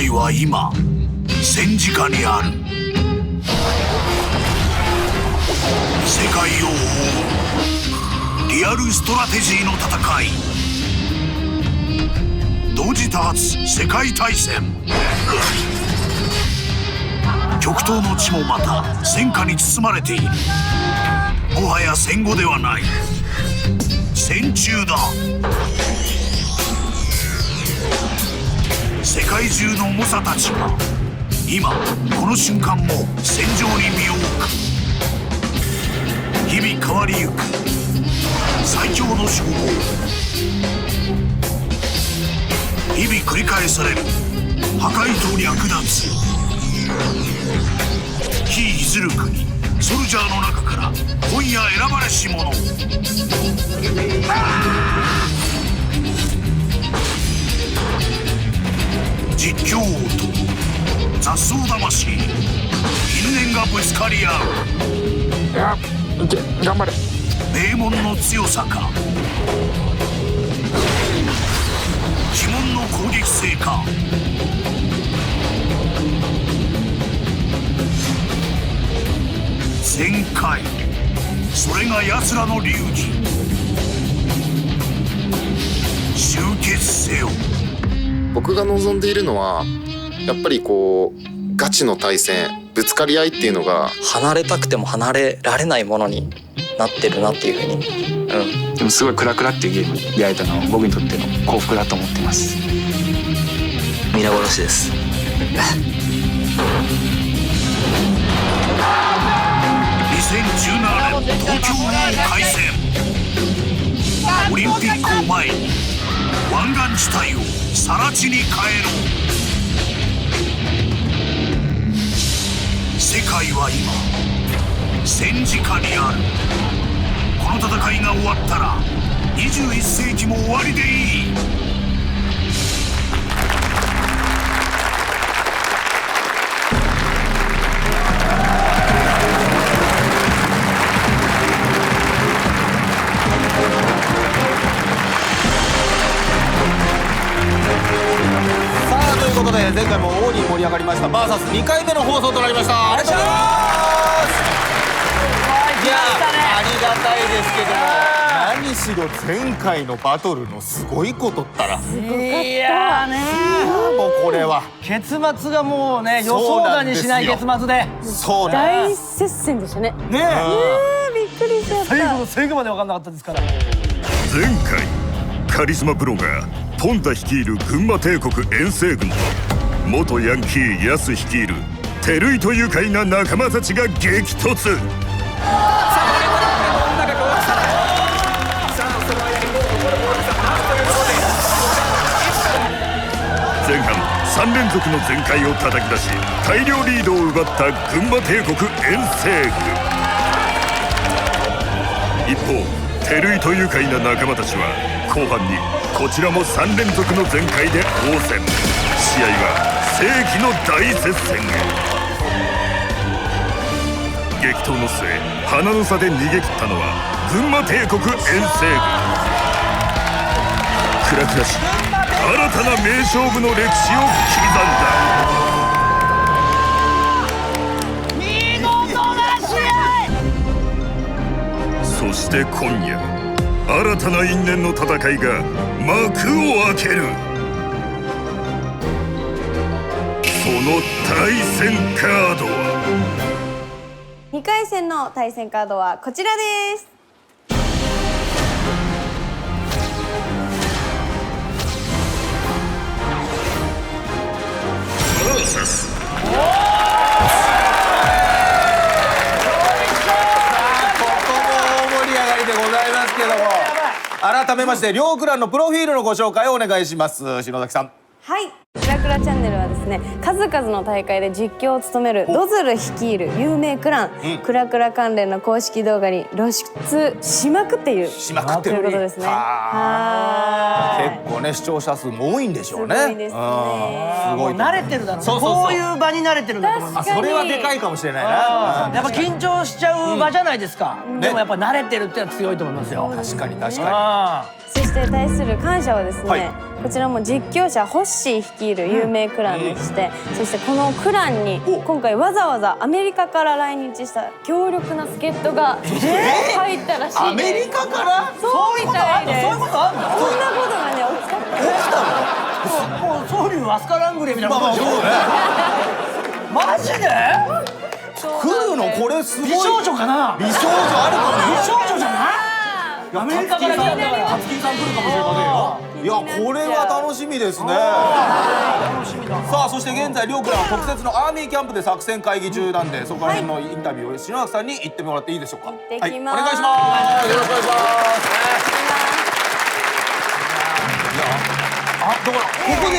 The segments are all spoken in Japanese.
界は今戦時下にある。世界を覆うリアルストラテジーの戦い、同時多発世界大戦。極東の地もまた戦火に包まれている。もはや戦後ではない、戦中だ。世界中の猛者たちが今この瞬間も戦場に身を置く。日々変わりゆく最強の称号。日々繰り返される破壊と略奪。非いずる国ソルジャーの中から今夜選ばれし者。実況王と雑草魂、因縁がぶつかり合う。頑張れ。名門の強さか、鬼門の攻撃性か。全開、それが奴らの流儀。集結せよ。僕が望んでいるのはやっぱりこうガチの対戦、ぶつかり合いっていうのが離れたくても離れられないものになってるなっていうふうに、でもすごいクラクラっていうゲームに出会えたのは僕にとっての幸福だと思ってます。皆殺しです。2017年東京王開戦。オリンピックを前に湾岸地帯を更地に変えろ。世界は今戦時下にある。この戦いが終わったら21世紀も終わりでいい。ということで前回も大いに盛り上がりました VS2 回目の放送となりました。ありがとうございます。いやありがたいですけども、何しろ前回のバトルのすごいことったら、いやねもうこれは結末がもうね予想だにしない結末で、そうなん大接戦でしたね。ねびっくりしちゃった。最後の最後まで分かんなかったですから。前回カリスマプロがポンタ率いる群馬帝国遠征軍と元ヤンキーヤス率いる照井と愉快な仲間たちが激突。前半3連続の全開を叩き出し大量リードを奪った群馬帝国遠征軍。一方照井と愉快な仲間たちは後半にこちらも3連続の全開で応戦。試合は世紀の大接戦へ。激闘の末鼻の差で逃げ切ったのは群馬帝国遠征軍。クラクラし新たな名勝負の歴史を刻んだ。見事な試合。そして今夜新たな因縁の戦いが幕を開ける。その対戦カードは2回戦の対戦カードはこちらです。改めまして両クランのプロフィールのご紹介をお願いします。篠崎さん。はい、クラクラチャンネルはですね、数々の大会で実況を務めるドズル率いる有名クラン、クラクラ関連の公式動画に露出しまくっているということですね。結構ね視聴者数も多いんでしょうね。すごいですね。すごい。慣れてるだろうね。そうそうそうこういう場に慣れてるんだと思います。それはでかいかもしれないな。やっぱ緊張しちゃう場じゃないですか。でもやっぱ慣れてるってのは強いと思いますよ。確かに確かそして対する感謝はですね、はいこちらも実況者ホッシー率いる有名クランでして、そしてこのクランに今回わざわざアメリカから来日した強力な助っ人が入ったらしいです。アメリカからそうみたいです。そういうことあんの？そんなことがね起きたってもうソウルアスカラングレーみたいなことでしょ。マジで？来るのこれすごい。美少女かな？美少女ある美少女じゃない？アメリカから来たんだから。かつきさん来るかもしれませんよ。いやこれは楽しみですね。楽しみだ。さあそして現在両クランは特設のアーミーキャンプで作戦会議中なんで、そこら辺のインタビューを篠崎さんに行ってもらっていいでしょうか。てきますはい、お願いします。よろしくお願いします。あ、だからここで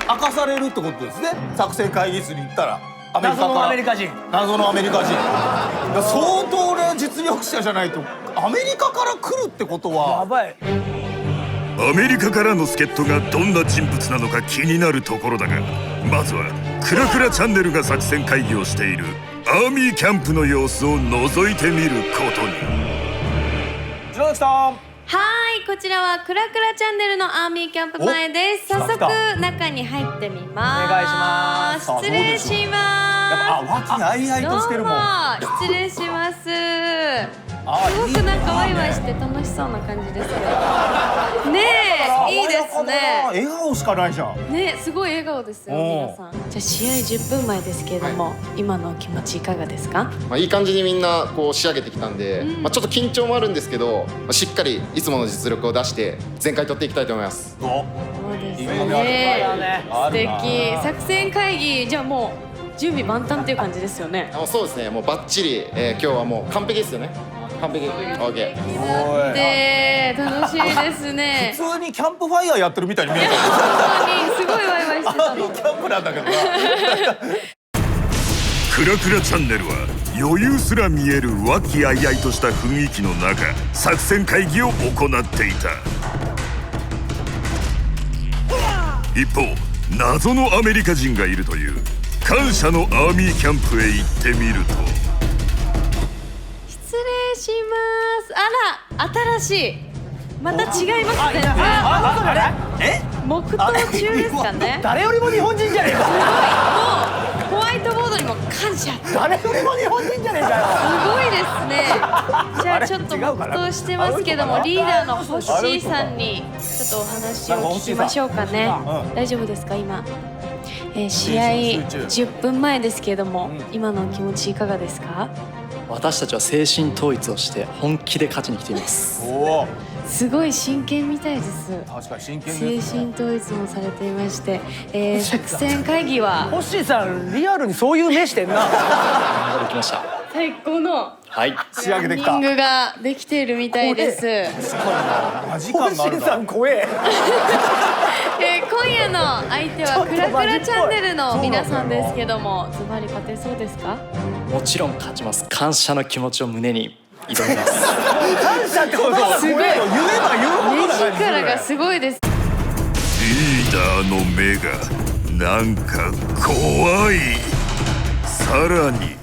明かされるってことですね。作戦会議室に行ったら謎のアメリカ人。謎のアメリカ人。いや相当ね実力者じゃないとアメリカから来るってことやは。ばい。アメリカからの助っ人がどんな人物なのか気になるところだが、まずはクラクラチャンネルが作戦会議をしているアーミーキャンプの様子を覗いてみることに。篠崎さん。はい、こちらはクラクラチャンネルのアーミーキャンプ前です。早速中に入ってみます。お願いします。失礼します。やっぱ和気あいあいとしてるもん。どうも失礼します。すごくなんかワイワイして楽しそうな感じですけど。ねえ、いいですね。笑顔しかないじゃん。ねえ、すごい笑顔ですよ皆さん。じゃあ試合10分前ですけれども、今のお気持ちいかがですか？まあいい感じにみんなこう仕上げてきたんで、まあちょっと緊張もあるんですけど、まあしっかりいつもの実力を出して全開取っていきたいと思います。そうですいい感じあるね。素あるな敵。作戦会議じゃあもう準備万端っていう感じですよね。そうですね。もうバッチリ、今日はもう完璧ですよね。完璧。オッケー。で楽しいですね。普通にキャンプファイヤーやってるみたいに見えてる。本当にすごいワイワイしてたの。キャンプなんだけどな。クラクラチャンネルは余裕すら見える和気あいあいとした雰囲気の中、作戦会議を行っていた。一方、謎のアメリカ人がいるという感謝のアーミーキャンプへ行ってみると、失礼します。あら、新しい。また違いますね。黙祷中ですかね。誰よりも日本人じゃねえか。もうホワイトボードにも感謝。誰よりも日本人じゃねえかよ。すごいですね。じゃあちょっと黙祷してますけども、リーダーのホッシーさんにちょっとお話を聞きましょうかね。大丈夫ですか今？試合10分前ですけれども、今のお気持ちいかがですか？私たちは精神統一をして本気で勝ちに来ています。おお。すごい真剣みたいです。確かに真剣精ですね。神統一もされていまして、作戦会議はホッシーさんリアルにそういう目してんな。頑張ってきました。最高のはい。仕上げてきた。ランニングができているみたいです。マジホッ感があるな。シーさん怖え。今夜の相手はクラクラチャンネルの皆さんですけども、ズバリ勝てそうですか？もちろん勝ちます。感謝の気持ちを胸に挑みます。感謝ってことはすごい。言えば言うほどな感じするね。目力がすごいです。リーダーの目がなんか怖い。さらに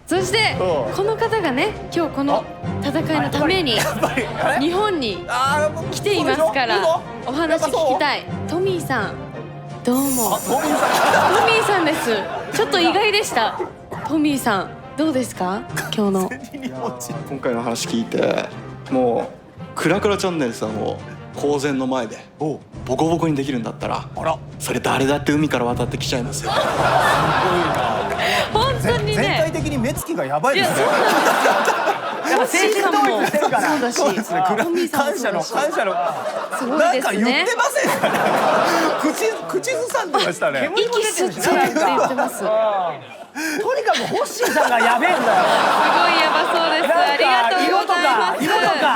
そしてこの方がね、今日この戦いのために日本に来ていますからお話聞きたい。トミーさん、どうも。トミーさんです。ちょっと意外でした。トミーさんどうですか今日の？今回の話聞いて、もうクラクラチャンネルさんを公然の前でボコボコにできるんだったら、それ誰だって海から渡ってきちゃいますよ。本当に全体ね。的に目つきがやばいですね。やっぱ精神統一してるから。そうだし、そうですね。トミーさんも感謝のそうだし感謝の。すごないんかですね言って。ませんかね。口ずさんでましたね。息吸っちゃうって言ってます。すごいとにかくホッシーさんがやべえんだよ。やばそうです。ありがとうございます。色とか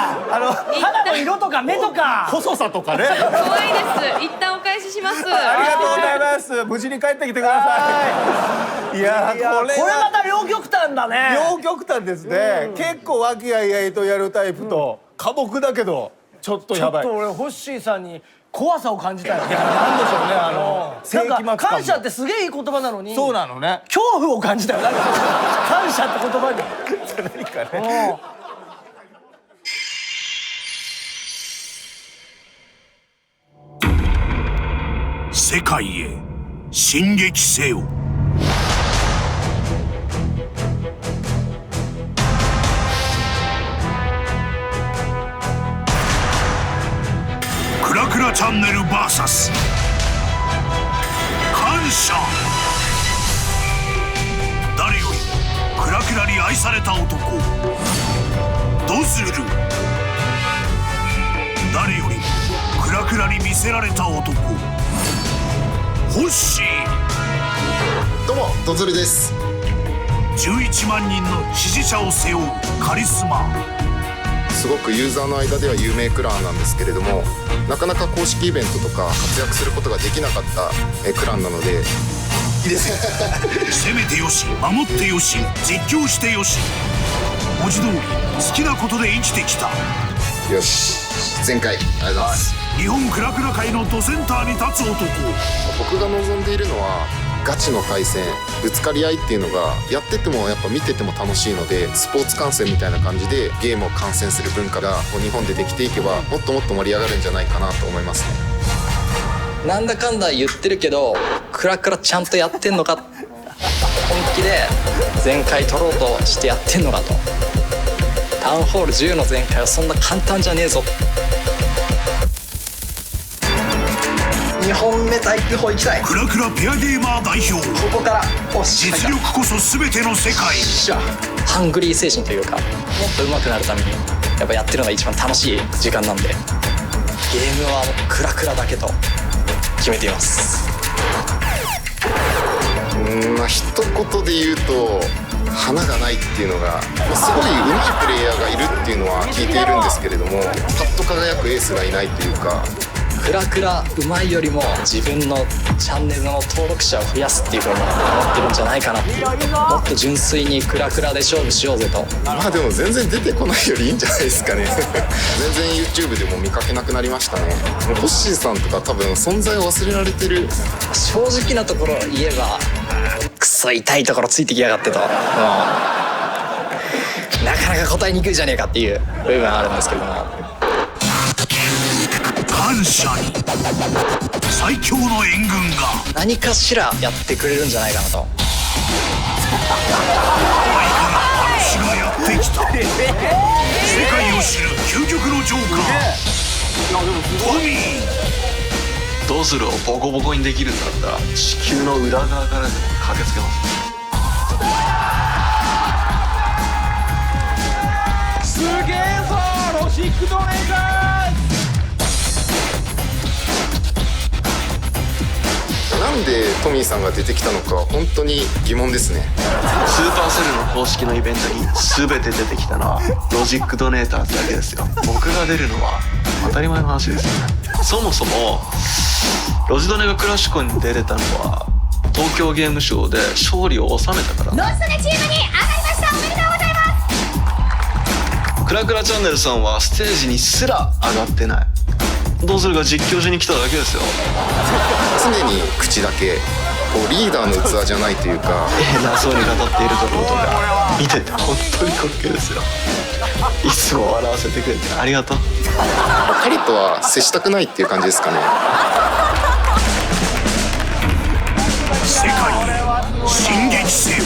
肌の色とか目とか。細さとかね。怖いです。一旦お返しします。ありがとうございます。無事に帰ってきてください。いやー、これこれまはた両極端だね。両極端ですね。結構和気あいあいとやるタイプと寡黙だけどちょっとちょやばい。っと俺ホッシーさんに怖さを感じたよ。なんでしょうね。世紀末なんか感感謝ってすげえいい言葉なのに。そうなのね。恐怖を感じたよ。なんか感謝って言葉に。何かね。世界へ進撃せよ。クラクラチャンネル VS 感謝。誰よりクラクラに愛された男ドズル。誰よりクラクラに魅せられた男ホッシー。どうもドズルです。11万人の支持者を背負うカリスマ。すごくユーザーの間では有名クランなんですけれども、なかなか公式イベントとか活躍することができなかったクランなので、いいです攻めてよし守ってよし実況してよし、文字通り好きなことで生きてきた。よし、前回ありがとうございます。日本クラクラ界のドセンターに立つ男。僕が望んでいるのはガチの対戦、ぶつかり合いっていうのがやっててもやっぱ見てても楽しいので、スポーツ観戦みたいな感じでゲームを観戦する文化が日本でできていけばもっともっと盛り上がるんじゃないかなと思いますね。なんだかんだ言ってるけどクラクラちゃんとやってんのか、本気で全開取ろうとしてやってんのかと。タウンホール10の全開はそんな簡単じゃねえぞ。2本目対空砲行きたい。クラクラペアゲーマー代表。ここから実力こそ全ての世界。ハングリー精神というか、もっと上手くなるためにやっぱやってるのが一番楽しい時間なんで、ゲームはクラクラだけと決めています。一言で言うと花がないっていうのが、すごい上手いプレイヤーがいるっていうのは聞いているんですけれども、パッと輝くエースがいないというか。クラクラうまいよりも自分のチャンネルの登録者を増やすっていう風に思ってるんじゃないかなっていう。もっと純粋にクラクラで勝負しようぜと。まあでも全然出てこないよりいいんじゃないですかね全然 YouTube でも見かけなくなりましたね。ホッシーさんとか多分存在を忘れられてる。正直なところ言えばクソ痛いところついてきやがってと、なかなか答えにくいじゃねえかっていう部分はあるんですけども、感謝に最強の援軍が何かしらやってくれるんじゃないかなと。ハワイから嵐がやってきた。世界を知る究極のジョーカートミー。ドズルをボコボコにできるんだったら地球の裏側からでも駆けつけます。すげえぞロシックドネーター。なんでトミーさんが出てきたのか本当に疑問ですね。スーパーセルの公式のイベントに全て出てきたのはロジックドネーターズだけですよ。僕が出るのは当たり前の話ですよね。そもそもロジドネがクラシコに出れたのは東京ゲームショウで勝利を収めたから。ロスネチームに上がりました。おめでとうございます。クラクラチャンネルさんはステージにすら上がってない。ドズルが実況しに来ただけですよ。常に口だけこうリーダーの器じゃないというか、偉そうに語っているところとか見てて本当に滑稽ですよ。いつも笑わせてくれてありがとう。彼とは接したくないっていう感じですかね。世界へ進撃せよ。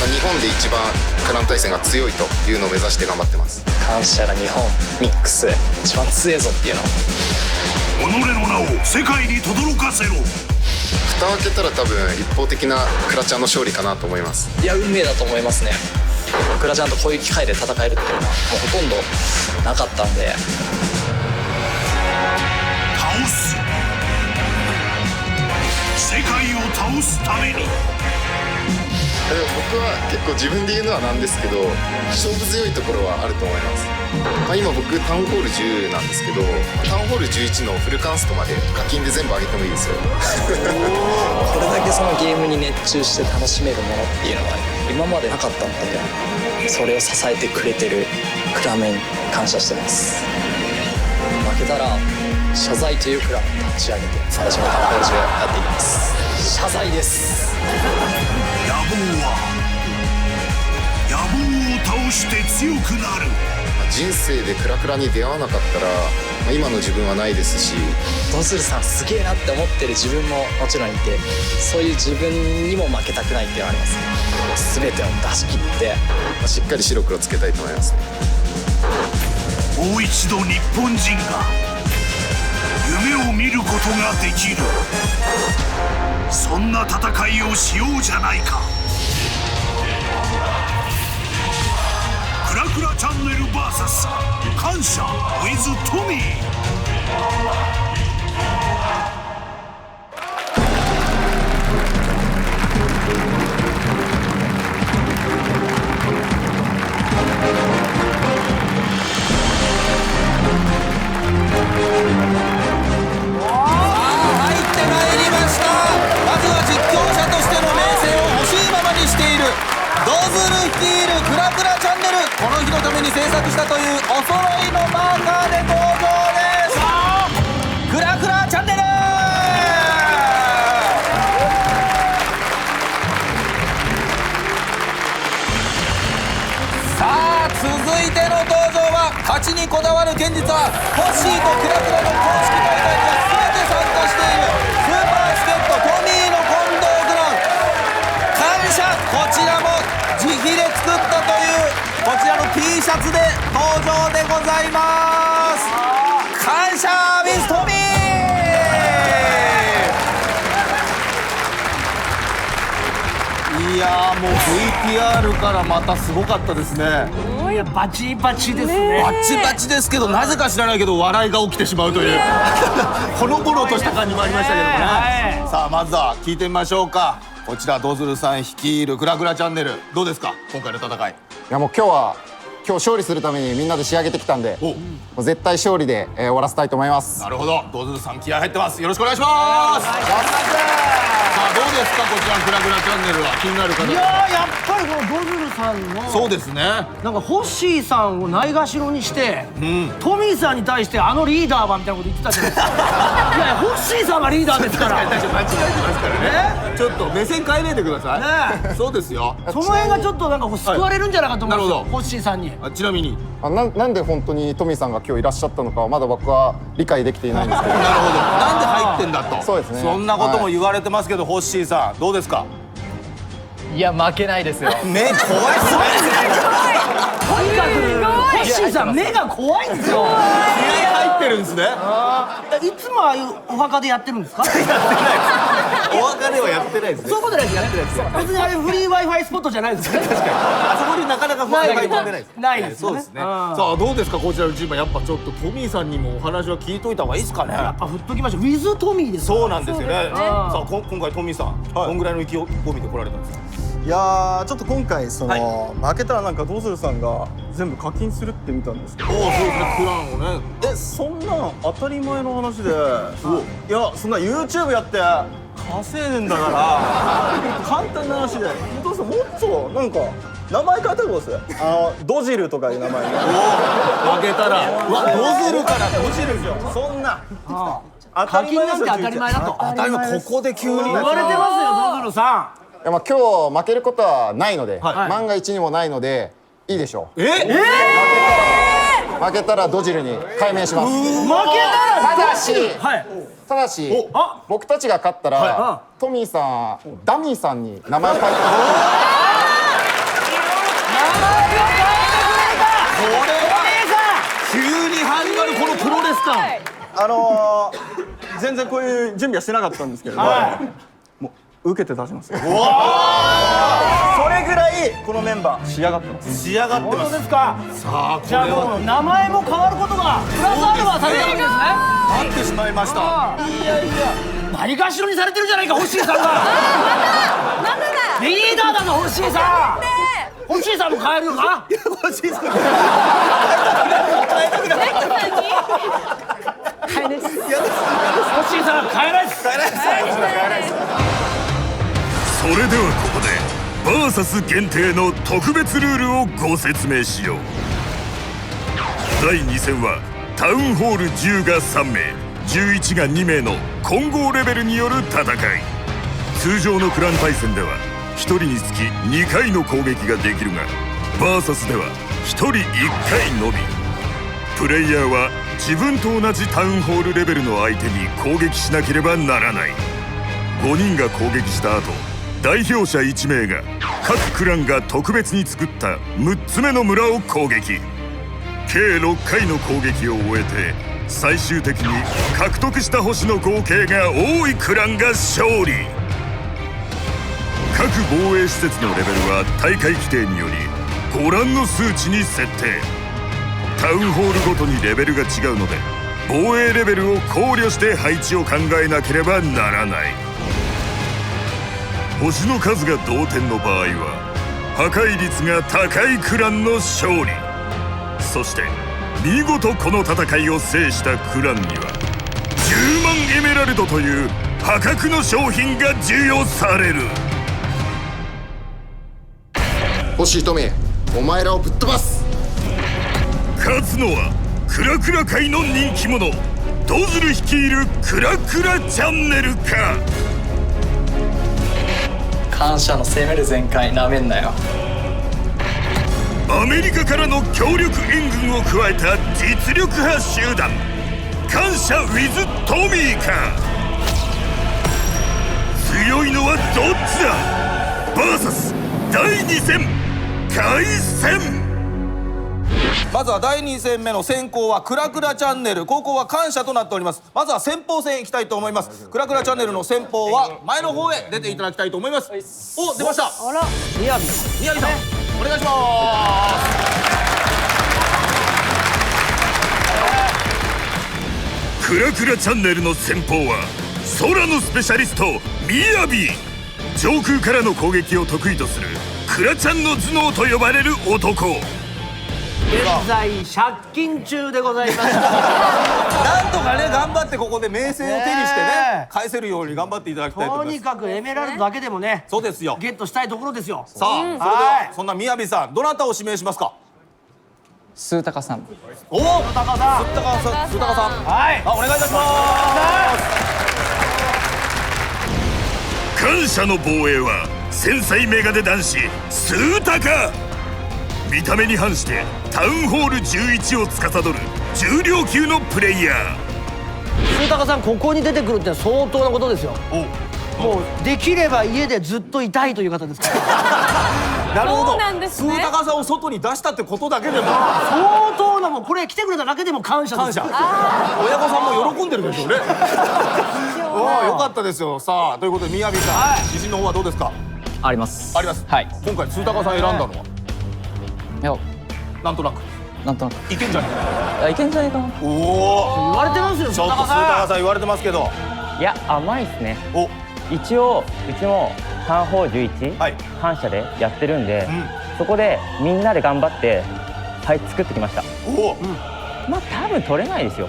日本で一番クラン対戦が強いというのを目指して頑張ってます。感謝が日本ミックス一番強えぞっていうの。己の名を世界に轟かせろ。蓋を開けたら多分一方的なクラちゃんの勝利かなと思います。いや運命だと思いますね。クラちゃんとこういう機会で戦えるっていうのはもうほとんどなかったんで。倒す。世界を倒すために。僕は結構自分で言うのはなんですけど、勝負強いところはあると思います。今僕タウンホール10なんですけど、タウンホール11のフルカンストまで課金で全部上げてもいいですよこれだけそのゲームに熱中して楽しめるものっていうのは今までなかったので、それを支えてくれてるクラメンに感謝してます。負けたら謝罪というクラブを立ち上げて私もタウンホール10やっていきます。謝罪です。野望を倒して強くなる。人生でクラクラに出会わなかったら、今の自分はないですし、ドズルさんすげえなって思ってる自分ももちろんいて、そういう自分にも負けたくないっていうのはありますね。全てを出し切ってしっかり白黒つけたいと思いますね。もう一度日本人が夢を見ることができる、そんな戦いをしようじゃないか。クラクラチャンネル VS 感謝 with トミー。ドズル率いるクラクラチャンネル、この日のために制作したというお揃いのマーカーで登場です。クラクラチャンネル。さあ続いての登場は、勝ちにこだわる現実はホッシーとクラクラの公式大会には全て参加しているスーパー助っ人トミーの近藤クラン。感謝、こちらも自費で作ったというこちらの T シャツで登場でございます。感謝 with トミー。いやーもう VTR からまたすごかったですね。いやバチバチですね。バチバチですけど、なぜか知らないけど笑いが起きてしまうというほのぼのとした感じもありましたけどもね、はい、さあまずは聞いてみましょうか。こちらドズルさん率いるクラクラチャンネル、どうですか今回の戦い。いやもう今日勝利するためにみんなで仕上げてきたんで、もう絶対勝利で、終わらせたいと思います。なるほど、ドズルさん気合入ってます。よろしくお願いします。さあどうですかこちらのクラクラチャンネルは、気になる方。いやーやっぱりこのドズルさんのそうですね、なんかホッシーさんをないがしろにして、トミーさんに対してリーダーはみたいなこと言ってたじゃないですか。いやいやホッシーさんがリーダーですから。間違えてますからね。ちょっと目線変えないでください。ね、そうですよ。その辺がちょっとなんか救われるんじゃないかと思うんですよ、なるほどホッシーさんに。ちなみになんで本当にトミーさんが今日いらっしゃったのかはまだ僕は理解できていないんですけど。なるほど、なんで入ってんだと。そうですね、そんなことも言われてますけど、ホッシーさんどうですか。いや負けないですよ。目怖いっすね。とにかくホッシーさん目が怖いんですよ。気合入ってるんですね。いつもああいうお墓でやってるんですか。お別れはやってないですね。そういうことないですよね。別にあれフリー Wi-Fi スポットじゃないですよね。確かにあそこになかなか Wi-Fi 飛んでないです。ないですよね。そうですね。さあどうですかこちらのチームは。やっぱちょっとトミーさんにもお話は聞いといた方がいいですかね。やっぱ振っときましょう。With トミーです。そうなんですよね。さあ今回トミーさん、どんぐらいの意気込みで来られたんですか。いやーちょっと今回負けたらなんかドズルさんが全部課金するって見たんですけど。おお、そうですね。クランをね。そんな当たり前の話で、いやそんな YouTube やって稼いでんだから簡単な話で、どうせもっとなんか名前変えたらどうです？ドジルとかいう名前で。負けたらうわドズルからドジルですよ。そんな課金なんて当たり前だと。当たり前。ここで急に言われてますよドズルさん。いやまあ今日負けることはないので、万が一にもないのでいいでしょう。負けたらドジルに改名します。負けたらただし僕たちが勝ったらトミーさんダミーさんに名前を変えて。急に始まるこのプロレス感。全然こういう準備はしてなかったんですけれど、もう受けて出しますよ。それぐらいこのメンバー仕上がってます。仕上がってます。本当ですか。さあこじゃあれはもう名前も変わることがプラスアルファされてるわけですね。なってしまいました。いやいやないがしろにされてるじゃないかホッシーさんが。リーダーだぞホッシーさん。ホッシーさんも変えるよな。ホッシーさん変えです。ホッシーさん変えないです。それではここでバーサス限定の特別ルールをご説明しよう。第2戦はタウンホール10が3名11が2名の混合レベルによる戦い。通常のクラン対戦では1人につき2回の攻撃ができるが、バーサスでは1人1回のみ。プレイヤーは自分と同じタウンホールレベルの相手に攻撃しなければならない。5人が攻撃した後、代表者1名が各クランが特別に作った6つ目の村を攻撃。計6回の攻撃を終えて最終的に獲得した星の合計が多いクランが勝利。各防衛施設のレベルは大会規定によりご覧の数値に設定。タウンホールごとにレベルが違うので防衛レベルを考慮して配置を考えなければならない。星の数が同点の場合は破壊率が高いクランの勝利。そして見事この戦いを制したクランには10万エメラルドという破格の商品が授与される。星ひとみ、お前らをぶっ飛ばす。勝つのはクラクラ界の人気者ドズル率いるクラクラチャンネルか。感謝の攻める全開なめんなよ。アメリカからの強力援軍を加えた実力派集団感謝 with トミーか。強いのはどっちだ。バーサス第2戦開戦。まずは第2戦目の先攻はクラクラチャンネル、後攻は感謝となっております。まずは先鋒戦いきたいと思います。クラクラチャンネルの先鋒は前の方へ出ていただきたいと思います。お、出ました。あら、みやび宮城さんお願いします。クラクラチャンネルの先鋒は空のスペシャリストみやび。上空からの攻撃を得意とするクラちゃんの頭脳と呼ばれる男。現在借金中でございます。なんとかね頑張ってここで名声を手にしてね返せるように頑張っていただきたいと思います。とにかくエメラルドだけでもね、そうですよ。ゲットしたいところですよ。さあ、それではそんなみやびさんどなたを指名しますか。スータカさん。おお、スータカさん、スータカさん、はい、あ、お願いいたします。感謝の防衛は繊細メガネ男子スータカ。見た目に反してタウンホール11を司る重量級のプレイヤー。スータカさんここに出てくるって相当なことですよ。もうできれば家でずっといたいという方ですから。なるほど。そうなんですね。スータカさんを外に出したってことだけでも相当な、もうこれ来てくれただけでも感謝です。感謝。親御さんも喜んでるでしょうね。おお、よかったですよ。さあ、ということでみやびさん、自信の方はどうですか。あります。あります。はい。今回スータカさん選んだのは、いや、なんとなくなんとなくいけんじゃねいやいけんじゃないかな。おお、言われてますよ。ちょっとスータカさん言われてますけど。いや、甘いですね。お、一応うちもタウンホール11、はい、感謝でやってるんで、そこでみんなで頑張って作ってきました。おお、まあ多分取れないですよ。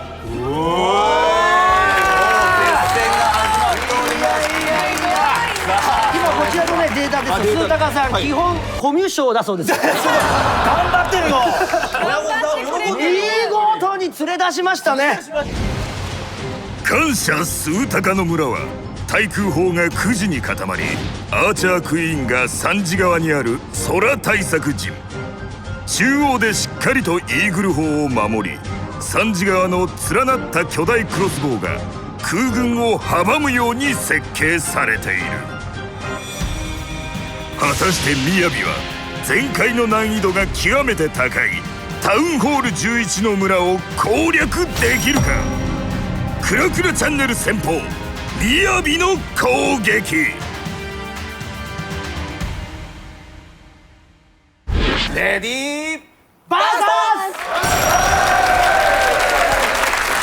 今こちらのねデータです。スータカさん基本コミュ障だそうです。頑張ってるよ。見事に連れ出しましたね。感謝スータカの村は対空砲が9時に固まり、アーチャークイーンが3時側にある空対策陣、中央でしっかりとイーグル砲を守り、3時側の連なった巨大クロスボウが空軍を阻むように設計されている。果たしてみやびは前回の難易度が極めて高いタウンホール11の村を攻略できるか。クラクラチャンネル先鋒みやびの攻撃。レディーバーサ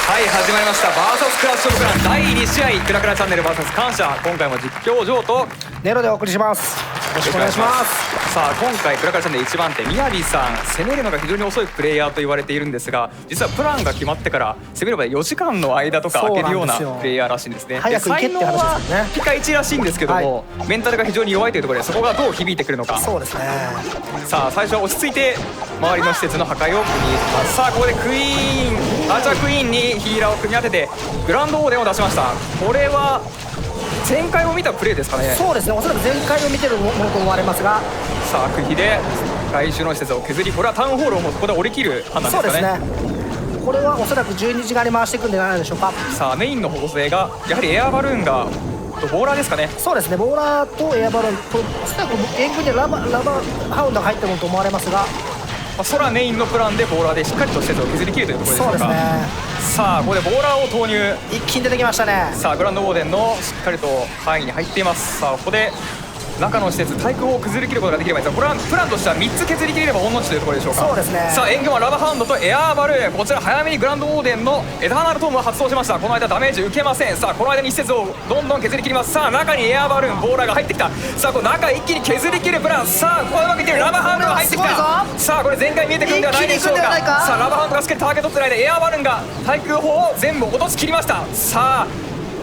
はい、始まりました。バーサスクラッシュオブクラン第2試合、クラクラチャンネルバーサス感謝。今回も実況上とネロでお送りします。よろしくお願いします。さあ、今回クラクラチャンネル1番手みやびさん、攻めるのが非常に遅いプレイヤーと言われているんですが、実はプランが決まってから攻めるまで4時間の間とか空けるようなプレイヤーらしいんですね。早く行けって話ですよね。ピカイチらしいんですけども、メンタルが非常に弱いというところで、そこがどう響いてくるのか。そうですね。さあ、最初は落ち着いて周りの施設の破壊を組み入れます。さあ、ここでクイーン、アーチャークイーンにヒーラーを組み当ててグランドオーデンを出しました。これは前回を見たプレーですかね。そうですね、おそらく前回を見てるものと思われますが、さあ、空飛で外周の施設を削り、これはタウンホールをもうここで降り切る判断ですかね。そうですね。これはおそらく12時側に回していくんじゃないでしょうか。さあメインの補正がやはりエアバルーンがボーラーですかね。そうですね、ボーラーとエアバルーン、これおそらく援軍にラバハウンドが入ってるものと思われますが、空メインのプランでボーラーでしっかりと施設を削り切るというところでしょうか。そうですね。さあここでボーラーを投入。一気に出てきましたね。さあグランドウォーデンのしっかりと範囲に入っています。さあここで中の施設対空を崩り切ることができればいいですが、これはプランとしては3つ削り切れれば御の字というところでしょうか。そうですね。さあ援軍はラバハウンドとエアーバルーン、こちら早めにグランドウォーデンのエターナルトームを発動しました。この間ダメージ受けません。さあこの間に施設をどんどん削り切ります。さあ中にエアーバルーンボーラーが入ってきた。さあこの中一気に削り切るプラン。さあこれうまくいってる。ラバハウンドが入ってきた。さあこれ全開見えてくるんではないでしょうか。さあラバハウンドがしっかりターゲット取ってる間エアーバルーンが対空砲を全部落とし切りました。さあ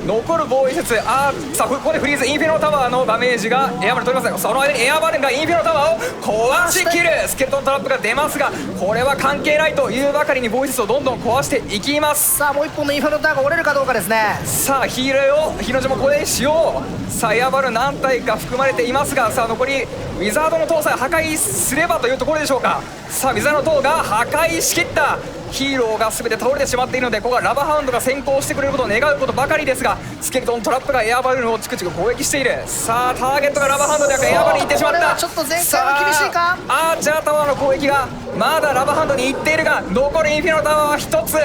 残る防衛施設、さあここでフリーズインフェルノタワーのダメージがエアバルーン取ります。その間にエアバルーンがインフェルノタワーを壊しきる。スケルトントラップが出ますが、これは関係ないというばかりに防衛施設をどんどん壊していきます。さあもう一本のインフェルノタワーが折れるかどうかですね。さあヒーローをヒロジもこれで使用。さあエアバルーン何体か含まれていますが、さあ残りウィザードの塔さえ破壊すればというところでしょうか。さあウィザードの塔が破壊しきった。ヒーローが全て倒れてしまっているので、ここはラバハウンドが先行してくれることを願うことばかりですが、スケルトントラップがエアバルーンをチクチク攻撃している。さあターゲットがラバハウンドではなくエアバルーンに行ってしまった。ちょっと前回は厳しいか。アーチャータワーの攻撃がまだラバハウンドに行っているが、残るインフィノタワーは1つ。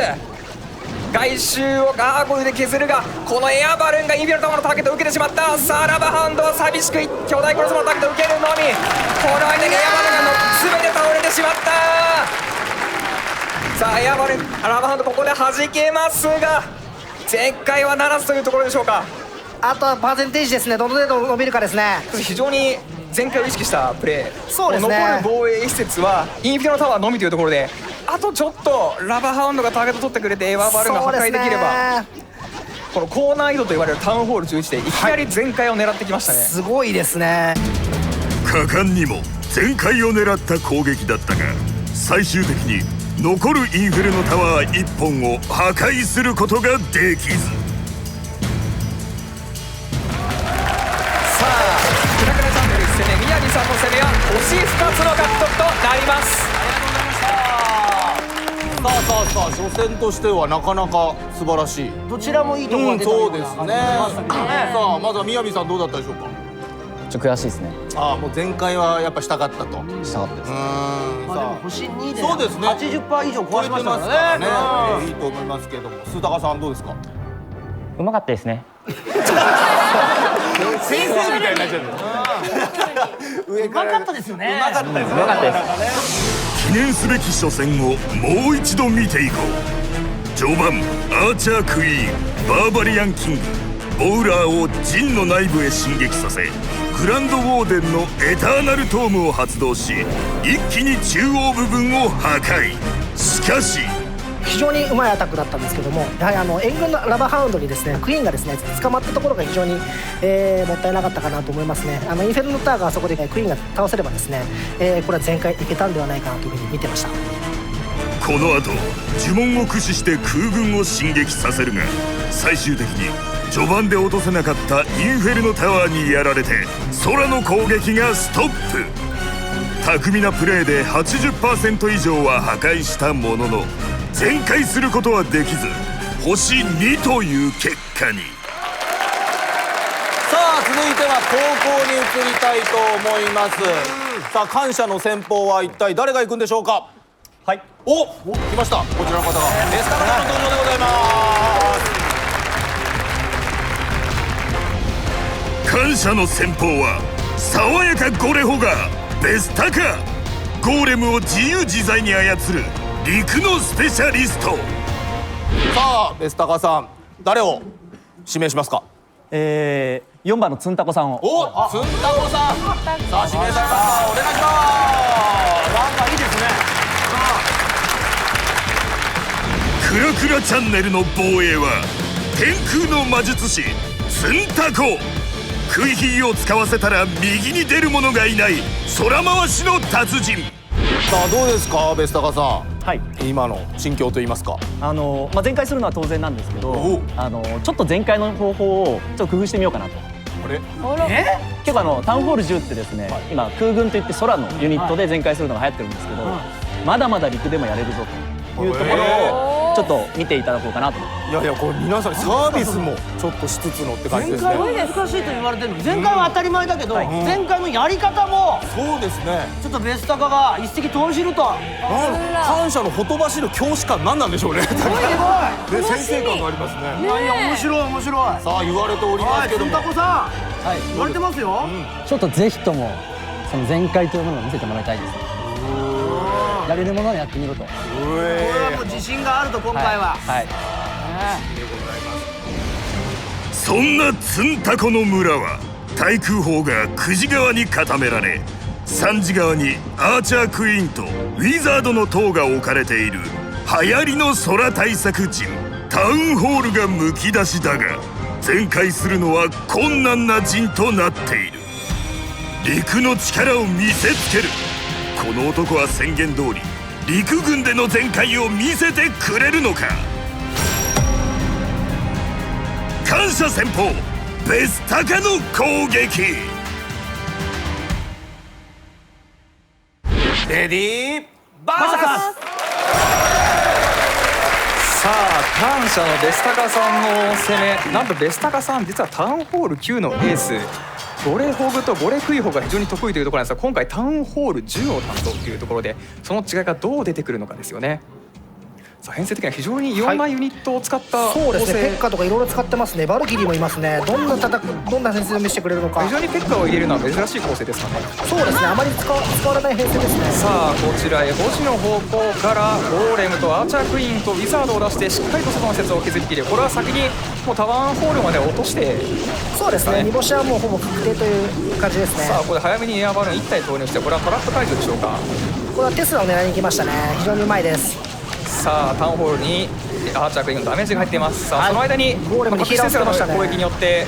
外周をガーゴイルで削るが、このエアバルーンがインフィノタワーのターゲットを受けてしまった。さあラバハウンドは寂しく巨大クロスボウのターゲットを受けるのみ。この間にエアバルーンが全て倒れてしまった。さあエアバルーンラバハウンドここで弾けますが、前回はならずというところでしょうか。あとはパーセンテージですね、どの程度伸びるかですね。非常に前回を意識したプレー。そうですね。残る防衛施設はインフィノタワーのみというところで、あとちょっとラバハウンドがターゲット取ってくれてエアバルーンが破壊できれば、この高難易度と言われるタウンホール11でいきなり全開を狙ってきましたね。すごいですね。果敢にも全開を狙った攻撃だったが、最終的に残るインフェルノタワー1本を破壊することができず。さあクラクラチャンネル攻め、宮城さんの攻めは星2つの獲得となります。さあ初戦としてはなかなか素晴らしい。どちらもいいところが出たそうですね。さあまずは宮城さんどうだったでしょうか。ちょっと悔しいですね。もう前回はやっぱしたかったと。したかったです。でも星2でそうですね。80% 以上壊しましたからね。いいと思いますけども、須高さんどうですか。うまかったですね。先生みたいになっちゃう。うまかったですよね。うまかったですね。うまかったです。記念すべき初戦をもう一度見ていこう。序盤アーチャークイーン、バーバリアンキング、ボウラーを陣の内部へ進撃させ、グランドウォーデンのエターナルトームを発動し、一気に中央部分を破壊。しかし非常にうまいアタックだったんですけども、やはり援軍のラバハウンドにですねクイーンがですね捕まったところが非常に、もったいなかったかなと思いますね。インフェルノタワーがそこで、クイーンが倒せればですね、これは全開いけたんではないかなというふうに見てました。この後呪文を駆使して空軍を進撃させるが、最終的に序盤で落とせなかったインフェルノタワーにやられて空の攻撃がストップ。巧みなプレーで 80% 以上は破壊したものの、全開することはできず星2という結果に。さあ続いては高校に移りたいと思います。さあ感謝の先鋒は一体誰が行くんでしょうか。はい。お、来ました。こちらの方がベスタカさんの登場でございます。感謝の先鋒は爽やかゴレホガーベスタカ。ゴーレムを自由自在に操る陸のスペシャリスト。さあベスタカさん誰を指名しますか。4番のツンタコさんを。お、ツンタコさん。さあ指名されました。お願いします。なんかいいですね。クラクラチャンネルの防衛は天空の魔術師ツンタコ。クイヒーを使わせたら右に出る者がいない空回しの達人。さあどうですかベスタカさん。はい。今の心境といいますか。全開するのは当然なんですけど、ちょっと全開の方法をちょっと工夫してみようかなと。あれ？結構タウンホール10ってですね、今空軍といって空のユニットで全開するのが流行ってるんですけど、まだまだ陸でもやれるぞというところをちょっと見ていただこうかなと思って。いやいや、これ皆さんサービスもちょっとしつつのって感じ前ですね。回は難しいと言われてるの。前回は当たり前だけど、前回のやり方もそうですね。ちょっとベスタカが一石投じると。感謝のほとばしる教師感何なんでしょうね。すごい。で先生感がありますね。いやいや面白い面白い。さあ言われておりますけども。タコさん、言われてますよ。ちょっとぜひともその前回というものを見せてもらいたいですね。やれるものをやってみろと。これはもう自信があると今回は。はい。そんなツンタコの村は対空砲が9時側に固められ、3時側にアーチャークイーンとウィザードの塔が置かれている流行りの空対策陣タウンホールがむき出しだが、全壊するのは困難な陣となっている。陸の力を見せつける。この男は宣言通り陸軍での全開を見せてくれるのか。感謝先鋒ベスタカの攻撃。レディーバーサス。さあ感謝のベスタカさんの攻め、なんとベスタカさん実はタウンホール9のエースゴレホグとゴレクイホが非常に得意というところなんですが、今回タウンホール10を担当というところでその違いがどう出てくるのかですよね。さあ編成的には非常にいろんなユニットを使ったそうですね、ペッカとかいろいろ使ってますね。バルキリーもいますね。どんな編成を見せてくれるのか。非常にペッカを入れるのは珍しい構成ですかね。そうですね、あまり使われない編成ですね。さあこちらへ5時の方向からゴーレムとアーチャークイーンとウィザードを出してしっかりと外の施設を築ききる。これは先にもうタワーンホールまで落として、そうですね、煮干しはもうほぼ確定という感じですね。さあここで早めにエアバルーン1体投入して、これはトラップ解除でしょうか。これはテスラを狙いに行きましたね。非常にうまいです。さあタウンホールにアーチャークイーンのダメージが入っています。さあその間に各施設の攻撃によって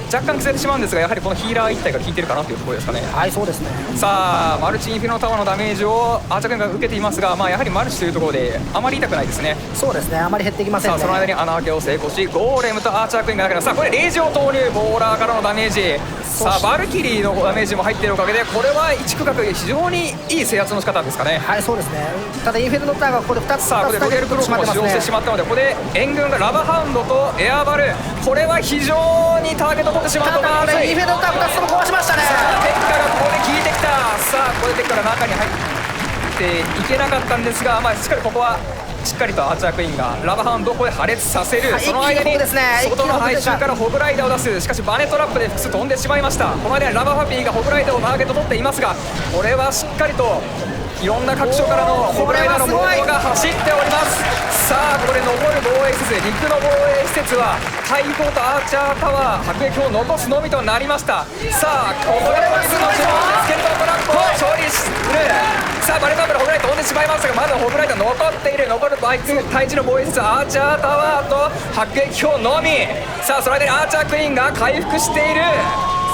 若干崩れてしまうんですが、やはりこのヒーラー1体が効いてるかなというところですかね。はい、そうですね。さあマルチインフィノタワーのダメージをアーチャークイーンが受けていますが、やはりマルチというところであまり痛くないですね。そうですね、あまり減ってきませんね。さあその間に穴開けを成功し、ゴーレムとアーチャークイーンがだけど、さあこれレイジを投入、ボーラーからのダメージ、さあバルキリーのダメージも入っているおかげで、これは1区画非常にいい制圧の仕方ですかね。はい、そうですね。ただインフェルノタワーがここで2つさあここでロイヤルクロークも使用してしまったので、ここで援軍がラバハウンドとエアバル、これは非常にターゲットを取ってしまうとまずい。インフェルノタワー2つとも壊しましたね。さあペッカがここで効いてきた。さあここでペッカが中に入っていけなかったんですが、しっかりここはしっかりとアーチャークイーンがラバハウンドをここで破裂させる、はい、その間に外の配中からホグライダーを出す。しかしバネトラップで複数飛んでしまいました。この間にラバファピーがホグライダーをターゲット取っていますが、これはしっかりといろんな各所からのホグライダーのモードが走っております。さあここで残る防衛施設、陸の防衛施設は大砲とアーチャータワー、迫撃を残すのみとなりました。さあここでバリスの自分でスケルトントラップを勝利する。さあバレタンブルホグライダー飛んでしまいましたが、まだホグライダー残っている。残るバイク対地の防衛施設、アーチャータワーと迫撃砲のみ。さあその間にアーチャークイーンが回復している。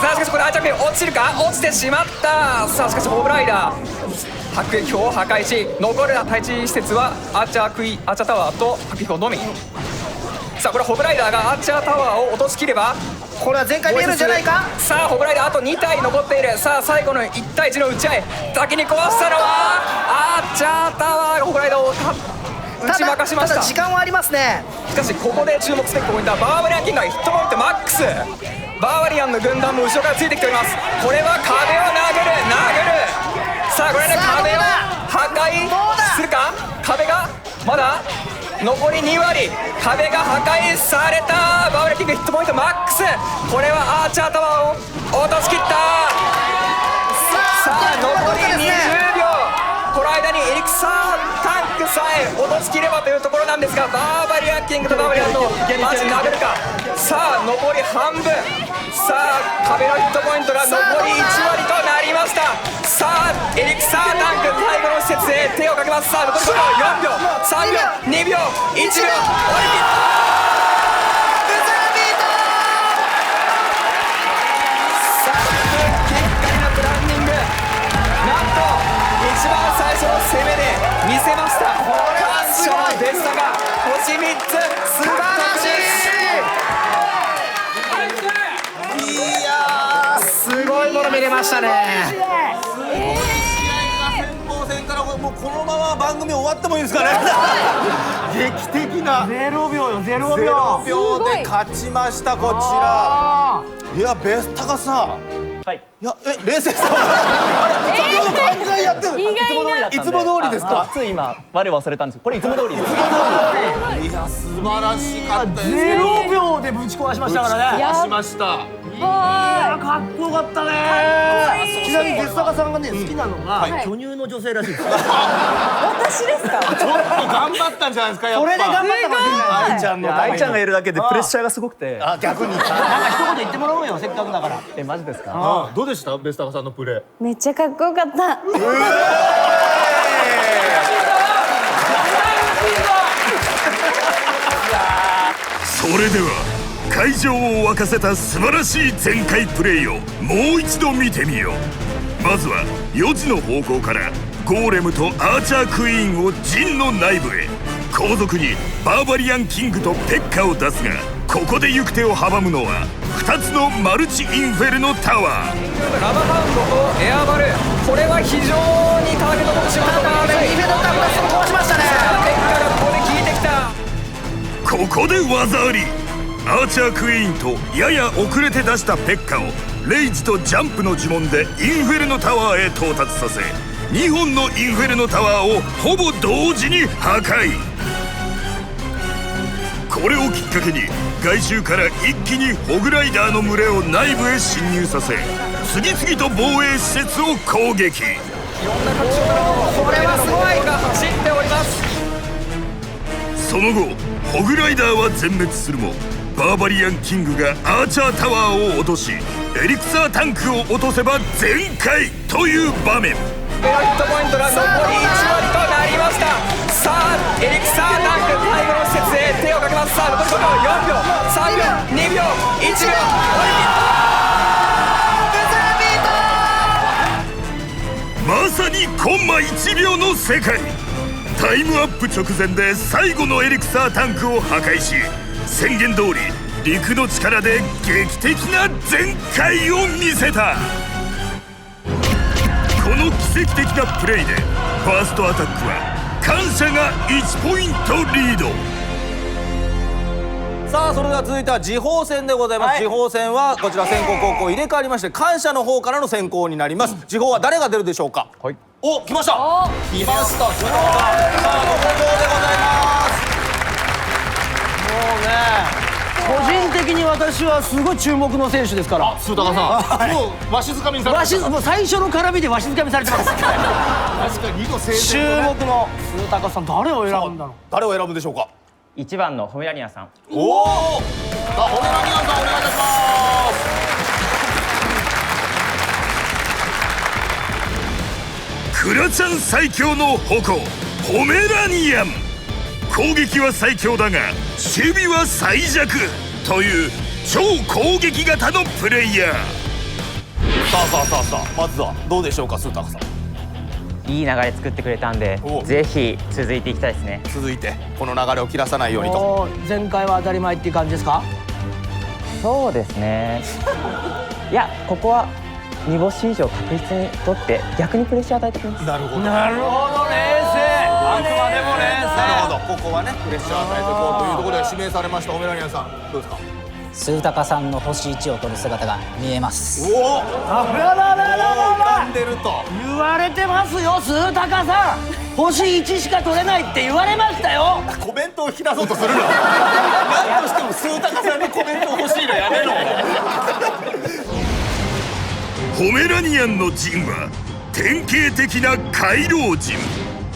さあしかしこれアーチャークイーン落ちるか、落ちてしまった。さあしかしホグライダー迫撃砲を破壊し、残る対地施設はアーチャータワーと迫撃砲のみ。さあこれホグライダーがアーチャータワーを落としきればこれは全開見えるんじゃないか。さあホグライダーあと2体残っている。さあ最後の1対1の打ち合い、先に壊したのはアーチャータワーがホグライダーを打ち負かしました。ただ時間はありますね。しかしここで注目すべきポイントはバーバリアンキングがヒットポイントマックス。バーバリアンの軍団も後ろからついてきております。これは壁を殴る。さあこれで壁を破壊するか。壁がまだ残り2割、壁が破壊された。バーバリアンキングヒットポイントマックス。これはアーチャータワーを落としきった。さあ残り20秒、この間にエリクサータンクさえ落としきればというところなんですが、バーバリアンキングとバーバリアンのマジ殴るか。さあ残り半分。さあ壁のヒットポイントが残り1割となりました。さあエリクサータンク最後の施設へ手をかけます。さあ残り5秒、4秒、3秒、2秒、1秒、折り切った。一番最初の攻めで見せました。感謝のベスタが星3つ、素晴らしい。いやーすごいもの見れましたね。試合が先鋒戦からもうこのまま番組終わってもいいですかね。劇的な0秒よ0秒。 0秒で勝ちましたこちら。いやベスタカさん、はい、いや冷静さんあれ先ほど考えやってる。いつも通りですか。つい今我忘れたんですけど、これいつも通りです。いや素晴らしかったです。0秒でぶち壊しましたからね。ぶち壊しました。かっこよかったね。ちなみに鉄坂さんがね好きなのが巨乳の女性らしいです。私ですか。ちょっと頑張ったんじゃないですか。やっぱそれで頑張ったかもしれない。愛ちゃんのために。愛ちゃんがいるだけでプレッシャーがすごくて。あ、逆に。なんか一言言ってもらおうよ、せっかくだから。マジですか。どうでしたベスタカさんのプレー。めっちゃかっこよかった。それでは会場を沸かせた素晴らしい全開プレイをもう一度見てみよう。まずは4時の方向からゴーレムとアーチャークイーンを陣の内部へ、後続にバーバリアンキングとペッカを出すが、ここで行く手を阻むのは2つのマルチインフェルノタワー。ラバハンドとエアバル、これは非常にターゲットポジションとかでインフェルノタワーを壊しましたね。ペッカがここで効いてきた。ここで技あり。アーチャークイーンとやや遅れて出したペッカをレイジとジャンプの呪文でインフェルノタワーへ到達させ、2本のインフェルノタワーをほぼ同時に破壊。これをきっかけに外周から一気にホグライダーの群れを内部へ侵入させ、次々と防衛施設を攻撃。いろんな各所からのこれはすごいが走っております。その後ホグライダーは全滅するも、バーバリアンキングがアーチャータワーを落とし、エリクサータンクを落とせば全開という場面。ペアヒットポイントが残り1割となりました。さあエリクサータンク最後の施設へ手をかけます。さあ残り5秒、4秒、3秒、2秒、1秒、まさにコンマ1秒の世界。タイムアップ直前で最後のエリクサータンクを破壊し、宣言通り陸の力で劇的な全開を見せた。この奇跡的なプレイでファーストアタックは感謝が1ポイントリード。さあそれでは続いては次鋒戦でございます。次鋒戦はこちら先攻後攻入れ替わりまして、感謝の方からの先攻になります。次鋒は誰が出るでしょうか。お、来ました。来ました。さあご登場でございます。もうね、個人的に私はすごい注目の選手ですから。鈴高さん、もうわしづかみにされてますか。もう最初の絡みでわしづかみされてます。確かに2度成注目の鈴高さん、誰を選ぶんだろう。誰を選ぶでしょうか。1番のホメラニアンさん。おお、ホメラニアンさんお願いいたします。クラちゃん最強の矛ホメラニアン。攻撃は最強だが守備は最弱という超攻撃型のプレイヤー。さあまずはどうでしょうか。鈴高さん、いい流れ作ってくれたんで、ぜひ続いていきたいですね。続いてこの流れを切らさないようにと。前回は当たり前っていう感じですか。そうですね。いや、ここは2星以上確実に取って逆にプレッシャー与えてきます。なるほど、なるほど、冷静。あくまでも冷静。なるほど、ここはねプレッシャーを与えていこうというところで指名されましたホメラニアンさん、どうですか。鈴高さんの星1を取る姿が見えます。おお、あららららら浮かんでると言われてますよ。鈴高さん、星1しか取れないって言われましたよ。コメントを引き出そうとするの。何としても鈴高さんのコメント欲しいのやめろ。ホメラニアンの陣は典型的な回廊陣。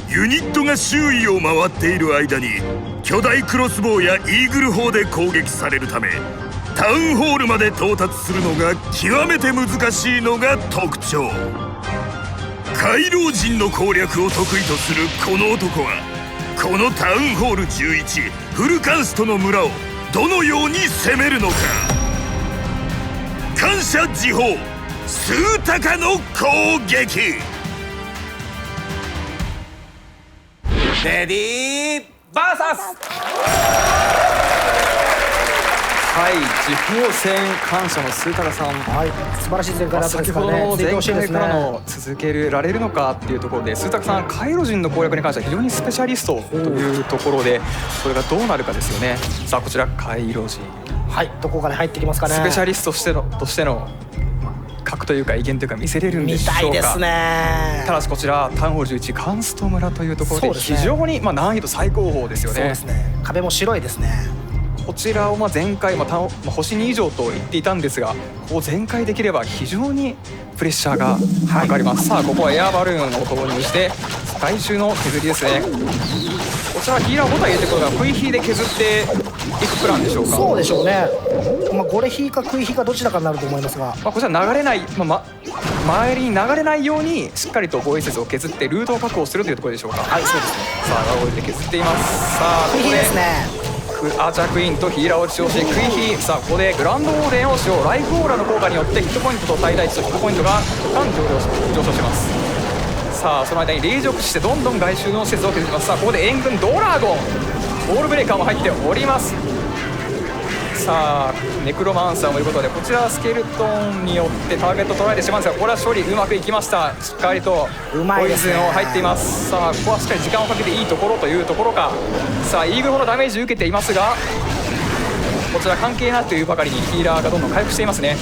ユニットが周囲を回っている間に巨大クロスボウやイーグル砲で攻撃されるため、タウンホールまで到達するのが極めて難しいのが特徴。回廊陣の攻略を得意とするこの男は、このタウンホール11フルカンストの村をどのように攻めるのか。感謝時報鈴高の攻撃。レディーバーサス。はい、次鋒戦感謝のスータカさん、はい、素晴らしい前回だったですからね。先ほどの前続いてほしいですね。回からの続けられるのかっていうところで、スータカさん回路陣の攻略に関しては非常にスペシャリストというところで、それがどうなるかですよね。さあこちら回路陣、はい、どこから入ってきますかね。スペシャリストとしての格というか威厳というか見せれるんでしょうか。見たいですね。ただしこちらタウンホール11カンスト村というところで非常に難易度最高峰ですよね。そうですね。壁も白いですね。こちらを前回星2以上と言っていたんですが、ここ全開できれば非常にプレッシャーがかかります。さあここはエアバルーンを投入して最終の削りですね。こちらヒーラー5体入れてくるからクイヒーで削っていくプランでしょうか。そうでしょうね。ゴレヒーかクイヒーかどちらかになると思いますが、こちら流れない、周りに流れないようにしっかりと防衛施設を削ってルートを確保するというところでしょうか。はい、そうですね。さあラオイで削っています。さあクイヒーですね。アーチャークイーンとヒーラーを使用しクイヒー、さあここでグランドオーデンを使用。ライフオーラの効果によってヒットポイントと最大値とヒットポイントが上昇します。さあその間にレイジを駆使してどんどん外周の施設を削ります。さあここで援軍ドラゴンウォールブレーカーも入っております。さあネクロマンサーもいることで、こちらスケルトンによってターゲット取られてしまうんですが、これは処理うまくいきました。しっかりとポイズンを入っています。さあここはしっかり時間をかけていいところというところか。さあイーグルほどダメージ受けていますが、こちら関係なくというばかりにヒーラーがどんどん回復していますね。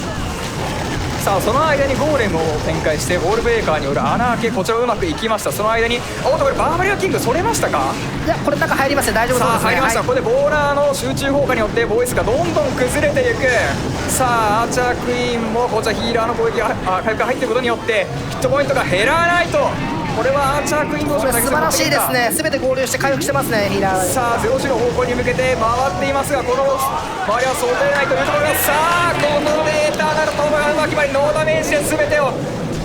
さあその間にゴーレムを展開してウォールブレーカーによる穴開け、こちらうまくいきました。その間にこれバーバリアキングそれましたか。いやこれ中入りますね。大丈夫そうですね。さあ入りました、これでボーラーの集中砲火によって防衛数がどんどん崩れていく。さあアーチャークイーンもこちらヒーラーの攻撃が回復が入っていることによってヒットポイントが減らないと。これはアーチャークイーン同士の素晴らしいですね。全て合流して回復してますねヒーラー。さあゼロ時の方向に向けて回っていますが、この周りは想定内というところです。さあこのデータなるトムガンの決まりノーダメージで全てを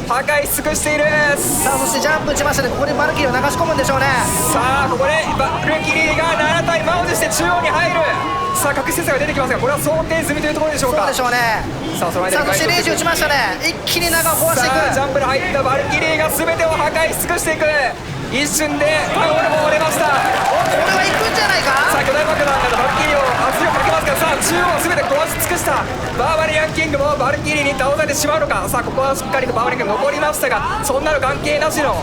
破壊し尽くしている。さあそしてジャンプ打ちましたね。ここでバルキリーを流し込むんでしょうね。さあここでバルキリーが7体マウントして中央に入る。さあ隠し施設が出てきますが、これは想定済みというところでしょうか。そうでしょうね。さあその間にそしてレイジ打ちましたね。一気に中を壊していく。さあジャンプで入ったバルキリーが全てを破壊し尽くしていく。一瞬でタオルも折れました。これは行くんじゃないか。さあ巨大爆弾からバルキリーを圧力かけますが、さあ中央を全て壊し尽くしたバーバリアンキングもバルキリーに倒されてしまうのか。さあここはしっかりとバーバリアンキング残りましたが、そんなの関係なしの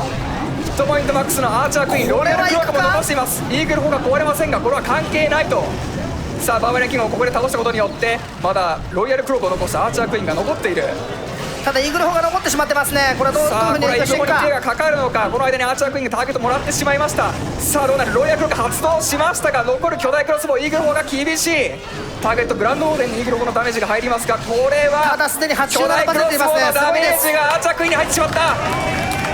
ヒットポイントマックスのアーチャークイーンローレルクロークも残しています。イーグル砲が壊れませんがこれは関係ないと。さあバーバリアンキングをここで倒したことによってまだロイヤルクロークを残したアーチャークイーンが残っている。ただイーグル砲が残ってしまってますね。これはどういうふうにこれはしていくか。手がかかるのか。この間にアーチャークイーンがターゲットもらってしまいました。さあどうなる。ロイヤルクローク発動しましたが残る巨大クロスボウイーグル砲が厳しい。ターゲットグランドオーデンにイーグル砲のダメージが入りますが、これはただすでに8巨大クロスボウのダメージがアーチャークイーンに入ってしまった。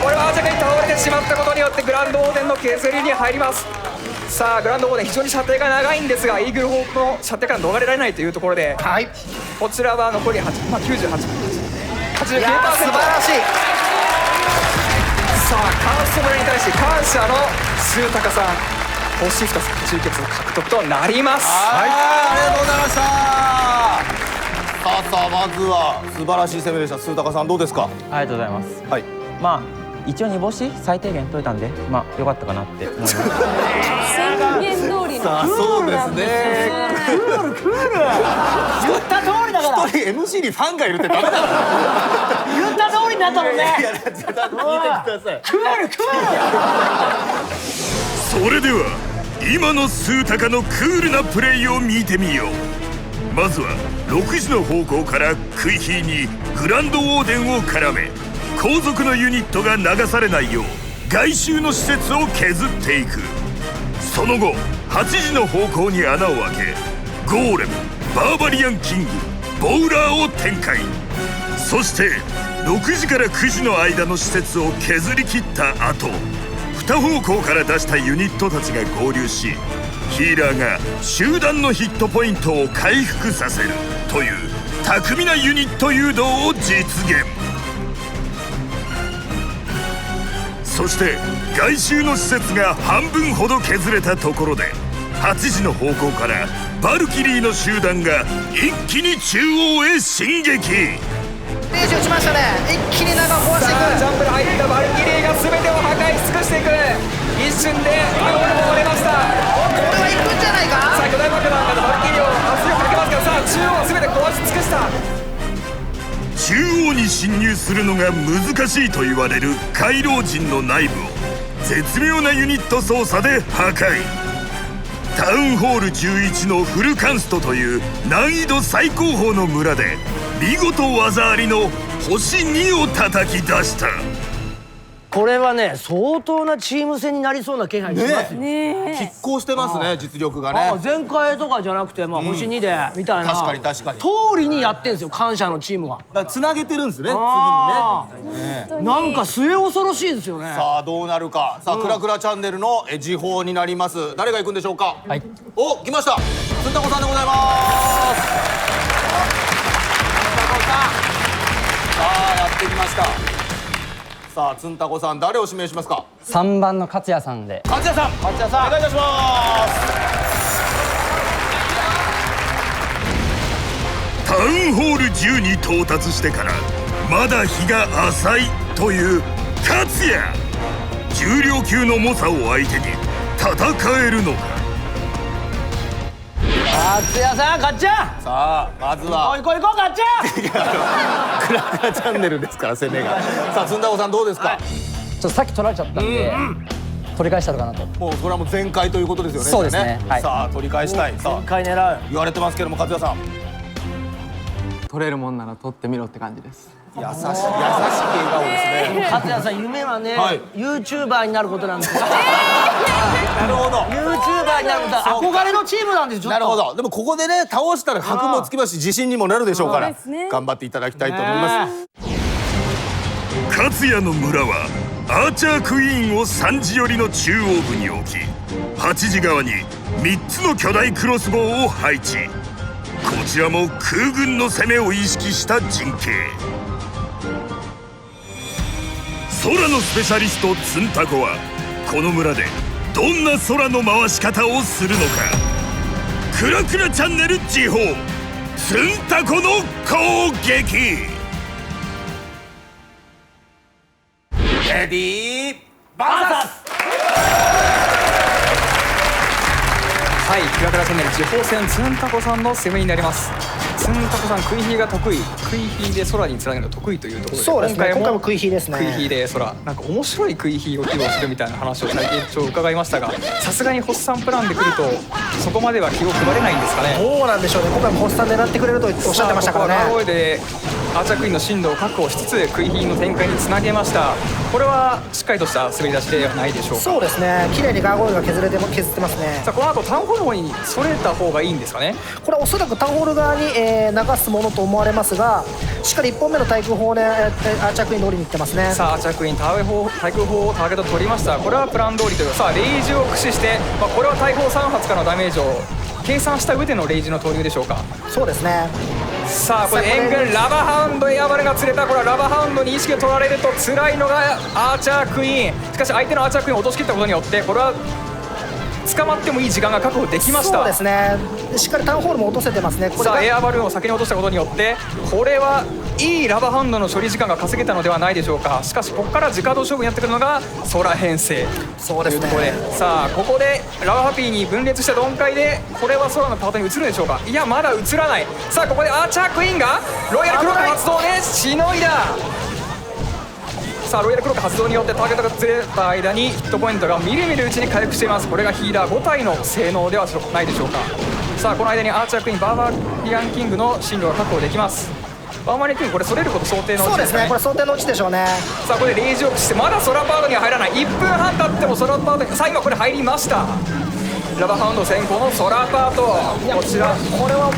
これはアーチャークイーンに倒れてしまったことによってグランドオーデンの削りに入ります。さあグランドオーデン非常に射程が長いんですがイーグル砲の射程から逃れられないというところで、こちらは残り98%、89%。いやー素晴らしい。さあカンスト村に対して感謝のスータカさん星2つ中決獲得となります。はい、ありがとうございました。さあまずは素晴らしい攻めでした。スータカさんどうですか。ありがとうございます。はい、一応煮干し最低限取れたんで良かったかなって思います。宣言通りのクールなんですね。クール言った通りだから。一人 MC にファンがいるってダメだろ。言った通りになったもんね。いやちょっと聞いてください。クールそれでは今のスータカのクールなプレイを見てみよう。まずは6時の方向からクイヒーにグランドオーデンを絡め後続のユニットが流されないよう外周の施設を削っていく。その後8時の方向に穴を開けゴーレム、バーバリアンキング、ボウラーを展開。そして6時から9時の間の施設を削り切った後2方向から出したユニットたちが合流しヒーラーが集団のヒットポイントを回復させるという巧みなユニット誘導を実現。そして外周の施設が半分ほど削れたところで8時の方向からバルキリーの集団が一気に中央へ進撃。レイジ打ちましたね。一気に中を壊していく。ジャンプで入ったバルキリーが全てを破壊し尽くしていく。一瞬でタオルも折れました。これは行くんじゃないか。さあ巨大爆弾からバルキリーを圧力かけますが、さあ中央した中央に侵入するのが難しいと言われる回廊陣の内部を絶妙なユニット操作で破壊。タウンホール11のフルカンストという難易度最高峰の村で見事技ありの星2を叩き出した。これはね相当なチーム戦になりそうな気配しますよ。拮抗してますね、実力がね。前回とかじゃなくて、星2でみたいな確かに確かに通りにやってんですよ、感謝のチームが。つなげてるんですね、次にね。なんか末恐ろしいですよね。さあどうなるか。さあクラクラチャンネルの時報になります。誰が行くんでしょうか。はい、お、来ました、つんたこさんでございます。つんたこさん、さあやってきました。さあつんたこさん、誰を指名しますか。3番の勝也さんで。勝也さん、勝也さん、お願いいたします。タウンホール10に到達してからまだ日が浅いという勝也。重量級の猛者を相手に戦えるのか。勝也さん、勝ちゃん。さあまずは行こう行こう、勝ちゃん。クラクラチャンネルですから、攻めが。さあつんたこさんどうですか。ちょっとさっき取られちゃったんで、取り返したのかなと。もうそれはもう全開ということですよね。そうですね。はい、さあ取り返したい。全開狙う。言われてますけども、勝也さん。取れるもんなら取ってみろって感じです。優しい系顔ですね。勝也さん、夢はね、YouTuber になることなんですよ。なるほど。YouTuber になることは憧れのチームなんですよ。なるほど。でもここでね倒したら箔もつきますし、自信にもなるでしょうから、頑張っていただきたいと思います。勝也の村はアーチャークイーンを3時寄りの中央部に置き、8時側に3つの巨大クロスボウを配置。こちらも空軍の攻めを意識した陣形。空のスペシャリストツンタコはこの村でどんな空の回し方をするのか。クラクラチャンネル時報、ツンタコの攻撃。レディーバーサス。はい、クラクラチャンネル地方戦、ツンタコさんの攻めになります。ツンタコさん、食い火が得意、食い火で空につなげるの得意というところで、そうですね、今回も食い火ですね。食い火で空、なんか面白い食い火を披露するみたいな話を最近一応伺いましたが、さすがに星さんプランで来るとそこまでは気を配れないんですかね。どうなんでしょうね。今回も星さん狙ってくれるとおっしゃってましたからね。ここはガーゴイでアーチャークイーンの進路を確保しつつ食い火の展開につなげました。これはしっかりとした滑り出しではないでしょうか。そうですね、綺麗にガーゴイルが削ってますね。さあこの後タウンホールの方にそれた方がいいんですかね。これはおそらくタウンホール側に、流すものと思われますが、しっかり1本目の対空砲で、アーチャークイーン通りに行ってますね。さあアーチャークイーン対空砲をターゲット取りました。これはプラン通りという。さあレイジを駆使して、これは大砲3発からのダメージを計算した上でのレイジの投入でしょうか。そうですね。さあこれ援軍ラバハウンド、エアバルが釣れた。これはラバハウンドに意識を取られると辛いのがアーチャークイーン。しかし相手のアーチャークイーンを落としきったことによってこれは捕まってもいい時間が確保できました。そうですね、しっかりタウンホールも落とせてますね。これさあエアバルーンを先に落としたことによってこれはいいラバハンドの処理時間が稼げたのではないでしょうか。しかしここから直道勝負になってくるのが空編成というところで、さあここでラバハピーに分裂した段階でこれは空のパートに移るでしょうか。いやまだ移らない。さあここでアーチャークイーンがロイヤルクロック発動でしのいだ。さあロイヤルクロック発動によってターゲットがずれた間にヒットポイントがみるみるうちに回復しています。これがヒーラー5体の性能ではないでしょうか。さあこの間にアーチャークイーンバーバリアンキングの進路が確保できます。バーバリアンキングこれそれること想定のうちですかね。そうですね、これ想定のうちでしょうね。さあこれレイジを駆使してまだ空パートには入らない。1分半経っても空パートに、さあ今これ入りました。ラバハウンド先行の空パート、こちらこれは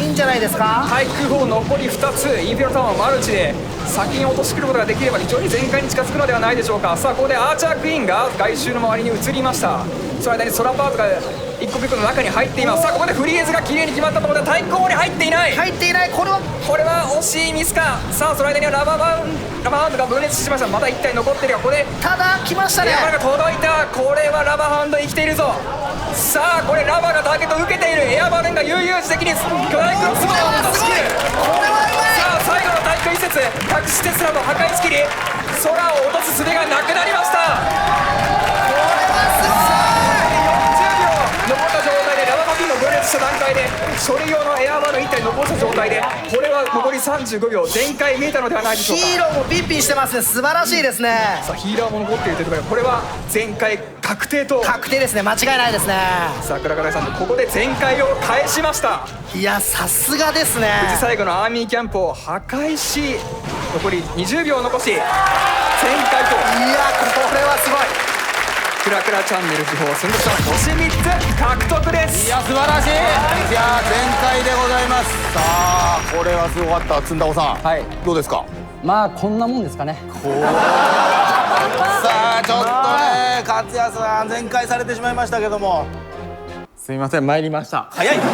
いいんじゃないですか。対空砲残り2つ、インフィノタワーマルチで先に落としきることができれば非常に全開に近づくのではないでしょうか。さあここでアーチャークイーンが外周の周りに移りました。その間に空パートが一個一個の中に入っています。さあここでフリーズが綺麗に決まったところで対空砲に入っていない。これは惜しいミスか。さあその間にはラバハウンドが分裂しました。まだ1体残ってるがここでただ来ましたね。エアバルが届いた。これはラバハウンド生きているぞ。さあこれラバがターゲットを受けている。エアバルが悠々自適に巨大クロスボウを落としきる。さあ最後の対空移設隠しテスラの破壊スキル、空を落とす術がなくなりました。40秒残った状態でラバハピーの分裂しした段階で処理用のエアバル1体残した状態で、これは残り35秒全開見えたのではないでしょうか。ヒーローもピンピンしてますね。素晴らしいですね。さあヒーラーも残っているというところで、これは全開確定と。確定ですね。間違いないですね。さあクラクラさん、ここで全開を返しました。いや、さすがですね。富士最後のアーミーキャンプを破壊し、残り20秒残し全開と。いや、これはすごい。クラクラチャンネル不法、すんどさん星3つ獲得です。いや素晴らしい。いや全開でございます。さあこれはすごかった。つんだおさん、はい、どうですか。まあこんなもんですかね。さあちょっとね、勝也さん全開されてしまいましたけども、すみません、参りました。早いまだ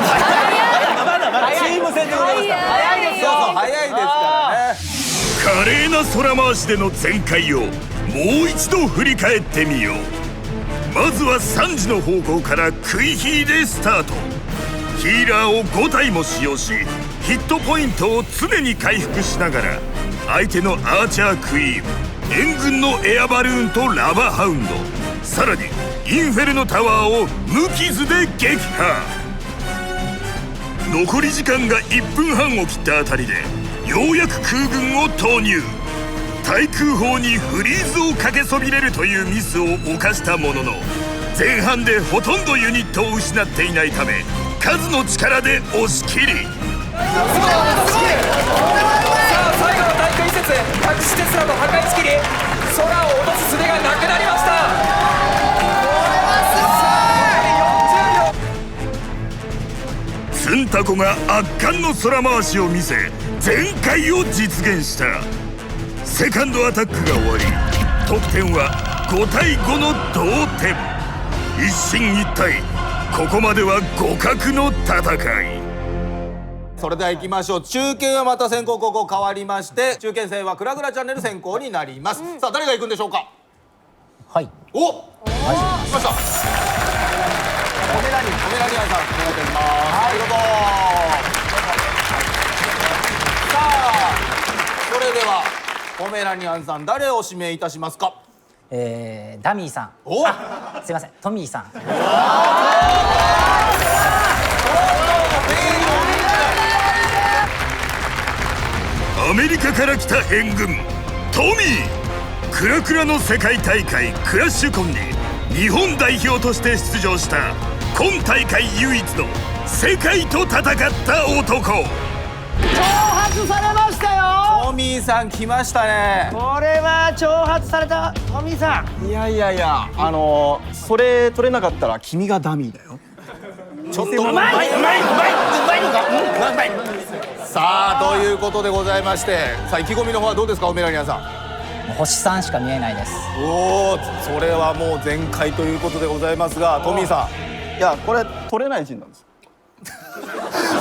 チーム戦でございますから。早いですよ。そうそう、早いですからね。華麗な空回しでの全開をもう一度振り返ってみよう。まずは3時の方向からクイヒーでスタート。ヒーラーを5体も使用し、ヒットポイントを常に回復しながら相手のアーチャークイーン、援軍のエアバルーンとラバハウンド、さらにインフェルノタワーを無傷で撃破。残り時間が1分半を切ったあたりでようやく空軍を投入。対空砲にフリーズをかけそびれるというミスを犯したものの、前半でほとんどユニットを失っていないため数の力で押し切り。さあ最後の大会施設、隠しテスラと破壊しきり、空を落とす術がなくなりました。ツンタコが圧巻の空回しを見せ全開を実現した。セカンドアタックが終わり、得点は5対5の同点。一進一退、ここまでは互角の戦い。それでは行きましょう。中堅はまた先攻後攻変わりまして、中堅戦はクラクラチャンネル先行になります。さあ誰が行くんでしょうか。はい。お、来ました。ポメラニアンさんお願いします。はい、どうぞ。さあそれではポメラニアンさん、誰を指名いたしますか。ダミーさん。お、すいません、トミーさん。アメリカから来た援軍トミー。クラクラの世界大会クラッシュコンに日本代表として出場した今大会唯一の世界と戦った男。挑発されましたよ。トミーさん来ましたね。これは挑発されたトミーさん。いやいやいや、それ取れなかったら君がダミーだよ。ちょっとうまいのか、うまい。さあということでございまして、さあ意気込みの方はどうですか、オメラニアンさん。星3しか見えないです。おお、それはもう全開ということでございますが、トミーさん。いや、これ取れない陣なんです。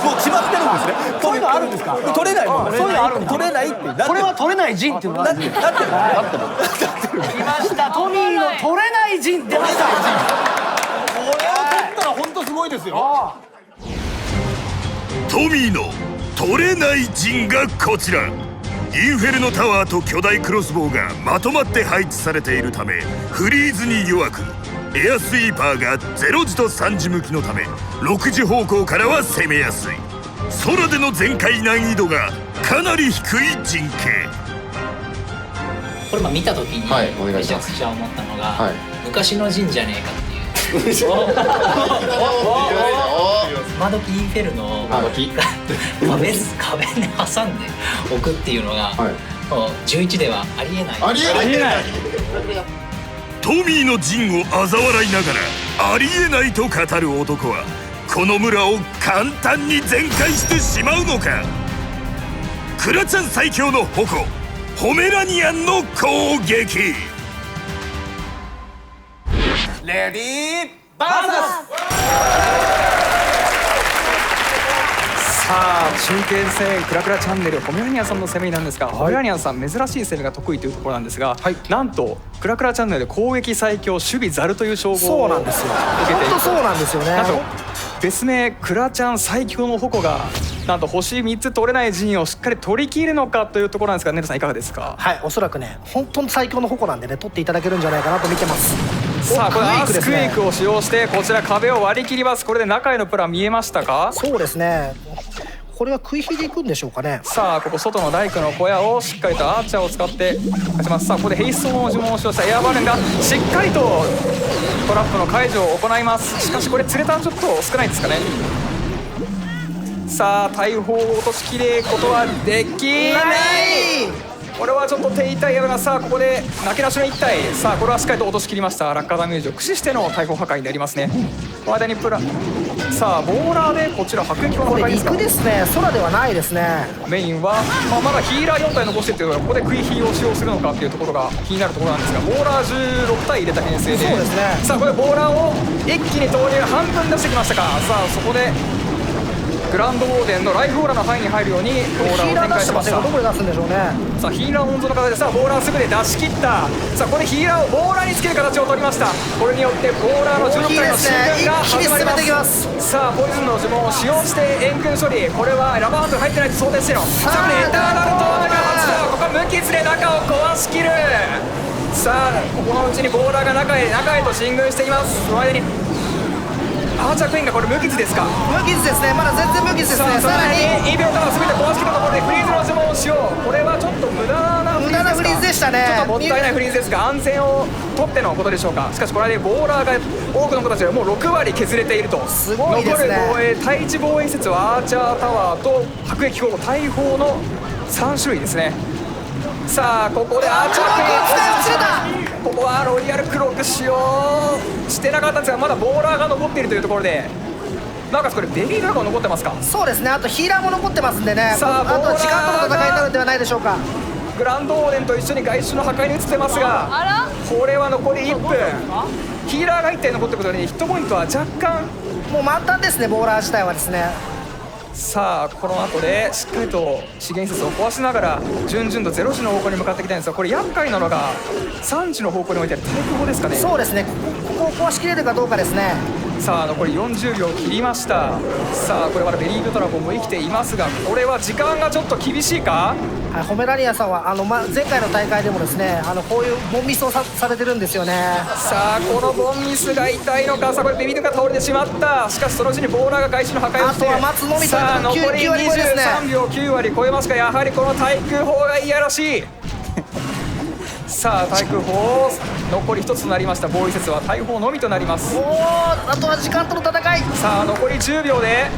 もう決まってるんですね。そういうのあるんですか。取れないの。そういうのあるんだ。取れないって。これは取れない陣っていうのがあるんですよ。だってる。来ました。トミーの取れない陣出ました。これを取ったら本当すごいですよ。トミーの取れない陣がこちら。インフェルノタワーと巨大クロスボウがまとまって配置されているためフリーズに弱く、エアスイーパーが0時と3時向きのため6時方向からは攻めやすい。空での全開難易度がかなり低い陣形。これ見た時にめちゃくちゃ思ったのが、昔の陣じゃねえかっていう。窓キインフェルノを壁に挟んでおくっていうのが、11ではありえない。ありえない。トミーの陣を嘲笑いながらありえないと語る男はこの村を簡単に全開してしまうのか。クラちゃん最強の矛ポメラニアンの攻撃。レディーバーサス。さあ中堅戦クラクラチャンネルポメラニアンさんの攻めなんですが、ポメラニアンさん珍しい攻めが得意というところなんですが、なんとクラクラチャンネルで攻撃最強守備ザルという称号を受けている。そうなんですよね。なんと別名クラちゃん最強の矛がなんと星3つ取れない陣をしっかり取り切るのかというところなんですが、ネルさんいかがですか？はい、おそらくね本当に最強の矛なんでね取っていただけるんじゃないかなと見てます。さあこれアースクエイクをを使用してこちら壁を割り切ります。これで中へのプラン見えましたか？そうですね、これは食い火でいくんでしょうかね。さあここ外の大工の小屋をしっかりとアーチャーを使って勝ちます。さあここでヘイストの呪文を使用したエアバルーンがしっかりとトラップの解除を行います。しかしこれ釣れたちょっと少ないですかね。さあ大砲を落としきれることはできない。これはちょっと手痛いような。さあここでなけなしの1体。さあこれはしっかりと落としきりました。落下ダメージを駆使しての大砲破壊になりますね。この間にプラさあボーラーでこちら迫撃砲の破壊ですか。これ陸ですね、空ではないですね。メインは、まだヒーラー4体残してっていうのはここで食い火を使用するのかっていうところが気になるところなんですが、ボーラー16体入れた編成で、そうですね。さあこれボーラーを一気に投入半分出してきましたか。さあそこでグランドウォーデンのライフオーラの範囲に入るようにボーラーを展開しました。どこで出すんでしょうね。さあヒーラー温存の形でさあボーラーすぐで出し切った。さあこれヒーラーをボーラーにつける形を取りました。これによってボーラーの16体の進軍が始まります。さあポイズンの呪文を使用して援軍処理。これはラバーハンド入ってないと想定しての。さあエターナルトーナが発動。ここは無傷で中を壊しきる。さあここのうちにボーラーが中へと進軍しています。その間にアーチャークイーンがこれ無傷ですか。無傷ですね、まだ全然無傷ですね。さらに2秒間全て壊しきったところでフリーズの呪文を使用。これはちょっと無駄なフリーズですか。無駄なフリーズでしたね。ちょっともったいないフリーズですが安全を取ってのことでしょうか。しかしこれでボーラーが多くの子たちでもう6割削れていると。すごいですね。残る対地防衛施設はアーチャータワーと迫撃砲大砲の3種類ですね。さあここでアーチャークイーンここはロイヤルクロック使用してなかったんですがまだボーラーが残っているというところで、なおかつこれベビードラゴン残ってますか。そうですね、あとヒーラーも残ってますんでね。さああとは時間との戦いになるんではないでしょうか。グランドオーデンと一緒に外周の破壊に移ってますが、これは残り1分。ヒーラーが1体残ってことでヒットポイントは若干もう満タンですね、ボーラー自体はですね。さあこの後でしっかりと資源施設を壊しながら順々と0時の方向に向かっていきたいんですが、これ厄介なのが3時の方向に置いてある対空砲ですかね。そうですね、ここを壊しきれるかどうかですね。さあ残り40秒切りました。さあこれまだベリードラゴンも生きていますが、これは時間がちょっと厳しいか。はい、ホメラニアさんは前回の大会でもですねこういうボンミスをされてるんですよね。さあこのボンミスが痛いのか。さあこれベビードが倒れてしまった。しかしそのうちにボーラーが外周の破壊をして、あとは待つのみとさあ残り9割超えですね。23秒9割超えますが、やはりこの対空砲がいやらしいさあ対空砲残り1つとなりました。防衛施設は大砲のみとなります。あとは時間との戦い。さあ残り10秒で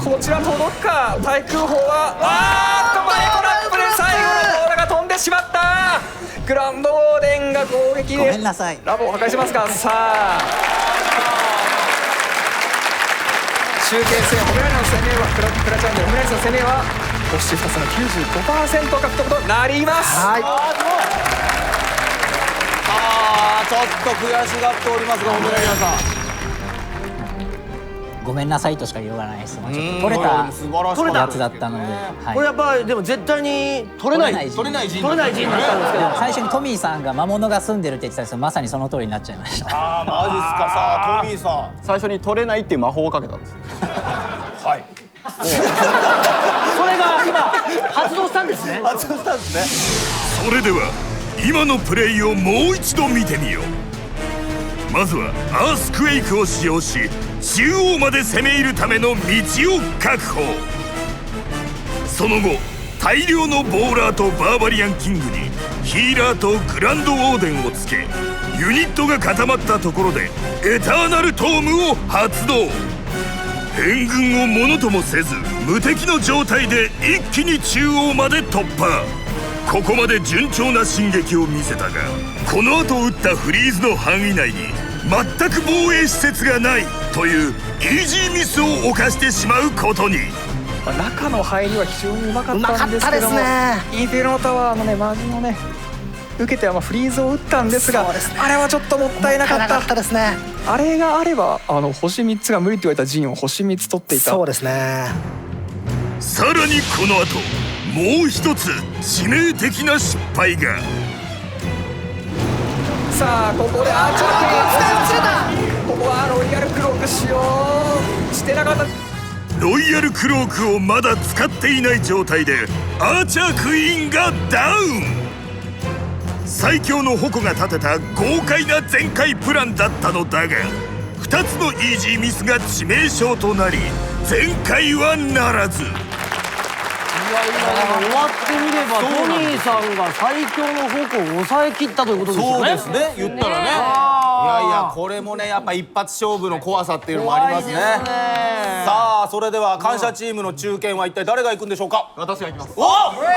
こちら届くか。対空砲はマイトラップで最後のボーラが飛んでしまった。グランドウォーデンが攻撃でラボを破壊しますが、さあ集計戦ホメラニの攻めはクラチャンネルホメラニの攻めは星2つの 95% 獲得となります。はい、ちょっと悔しがっておりますが、ホメラニさんごめんなさいとしか言いようがないです。ちょっと取れたやつだったので、これやっぱりでも絶対に取れない陣だったんですけど、最初にトミーさんが魔物が住んでるって言ってたんですけど、まさにその通りになっちゃいました。ああマジっすか。さあトミーさん最初に取れないっていう魔法をかけたんです。はい。それが今発動したんですね。発動したんですね。それでは今のプレイをもう一度見てみよう。まずはアースクエイクを使用し中央まで攻め入るための道を確保。その後大量のボーラーとバーバリアンキングにヒーラーとグランドウォーデンをつけ、ユニットが固まったところでエターナルトームを発動。援軍をものともせず無敵の状態で一気に中央まで突破。ここまで順調な進撃を見せたが、この後撃ったフリーズの範囲内に全く防衛施設がないというイージーミスを犯してしまうことに。中の入りは非常にうまかったんですけども、インフェルノタワーのねマージンをね受けてはフリーズを打ったんですが、あれはちょっともったいなかったですね。あれがあれば星3つが無理って言われた陣を星3つ取っていた。そうですね。さらにこの後もう一つ致命的な失敗が。さあここでアーチャークイーン、ここはロイヤルクロック使用ししてなかった。ロイヤルクロークをまだ使っていない状態でアーチャークイーンがダウン。最強の矛が立てた豪快な全開プランだったのだが、2つのイージーミスが致命傷となり全開はならず。終わってみればトミーさんが最強の矛を抑え切ったということですよね。そうですね、言ったらね。いやいや、これもねやっぱ一発勝負の怖さっていうのもありますね。さあ、それでは感謝チームの中堅は一体誰が行くんでしょうか。私が行きます。おっ、トミー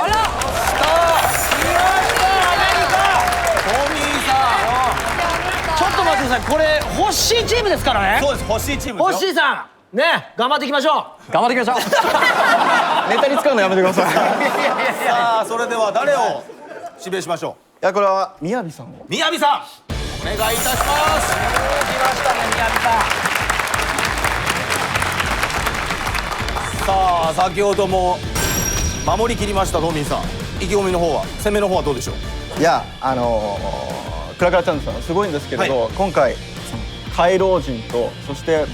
さん。ちょっと待ってください、これホッシーチームですからね。そうです、ホッシーチームホッシーさんね、頑張っていきましょう。頑張っていきましょう。ネタに使うのやめてください。さあ、それでは誰を指名しましょいや、これは宮城さんを。う。宮城さん、お願いいたします。来ましたね、宮城さん。さあ、先ほども守り切りましたトミーさん。意気込みの方は、攻めの方はどうでしょう。いや、クラクラチャンネルさんすごいんですけれど、今回回廊陣とそして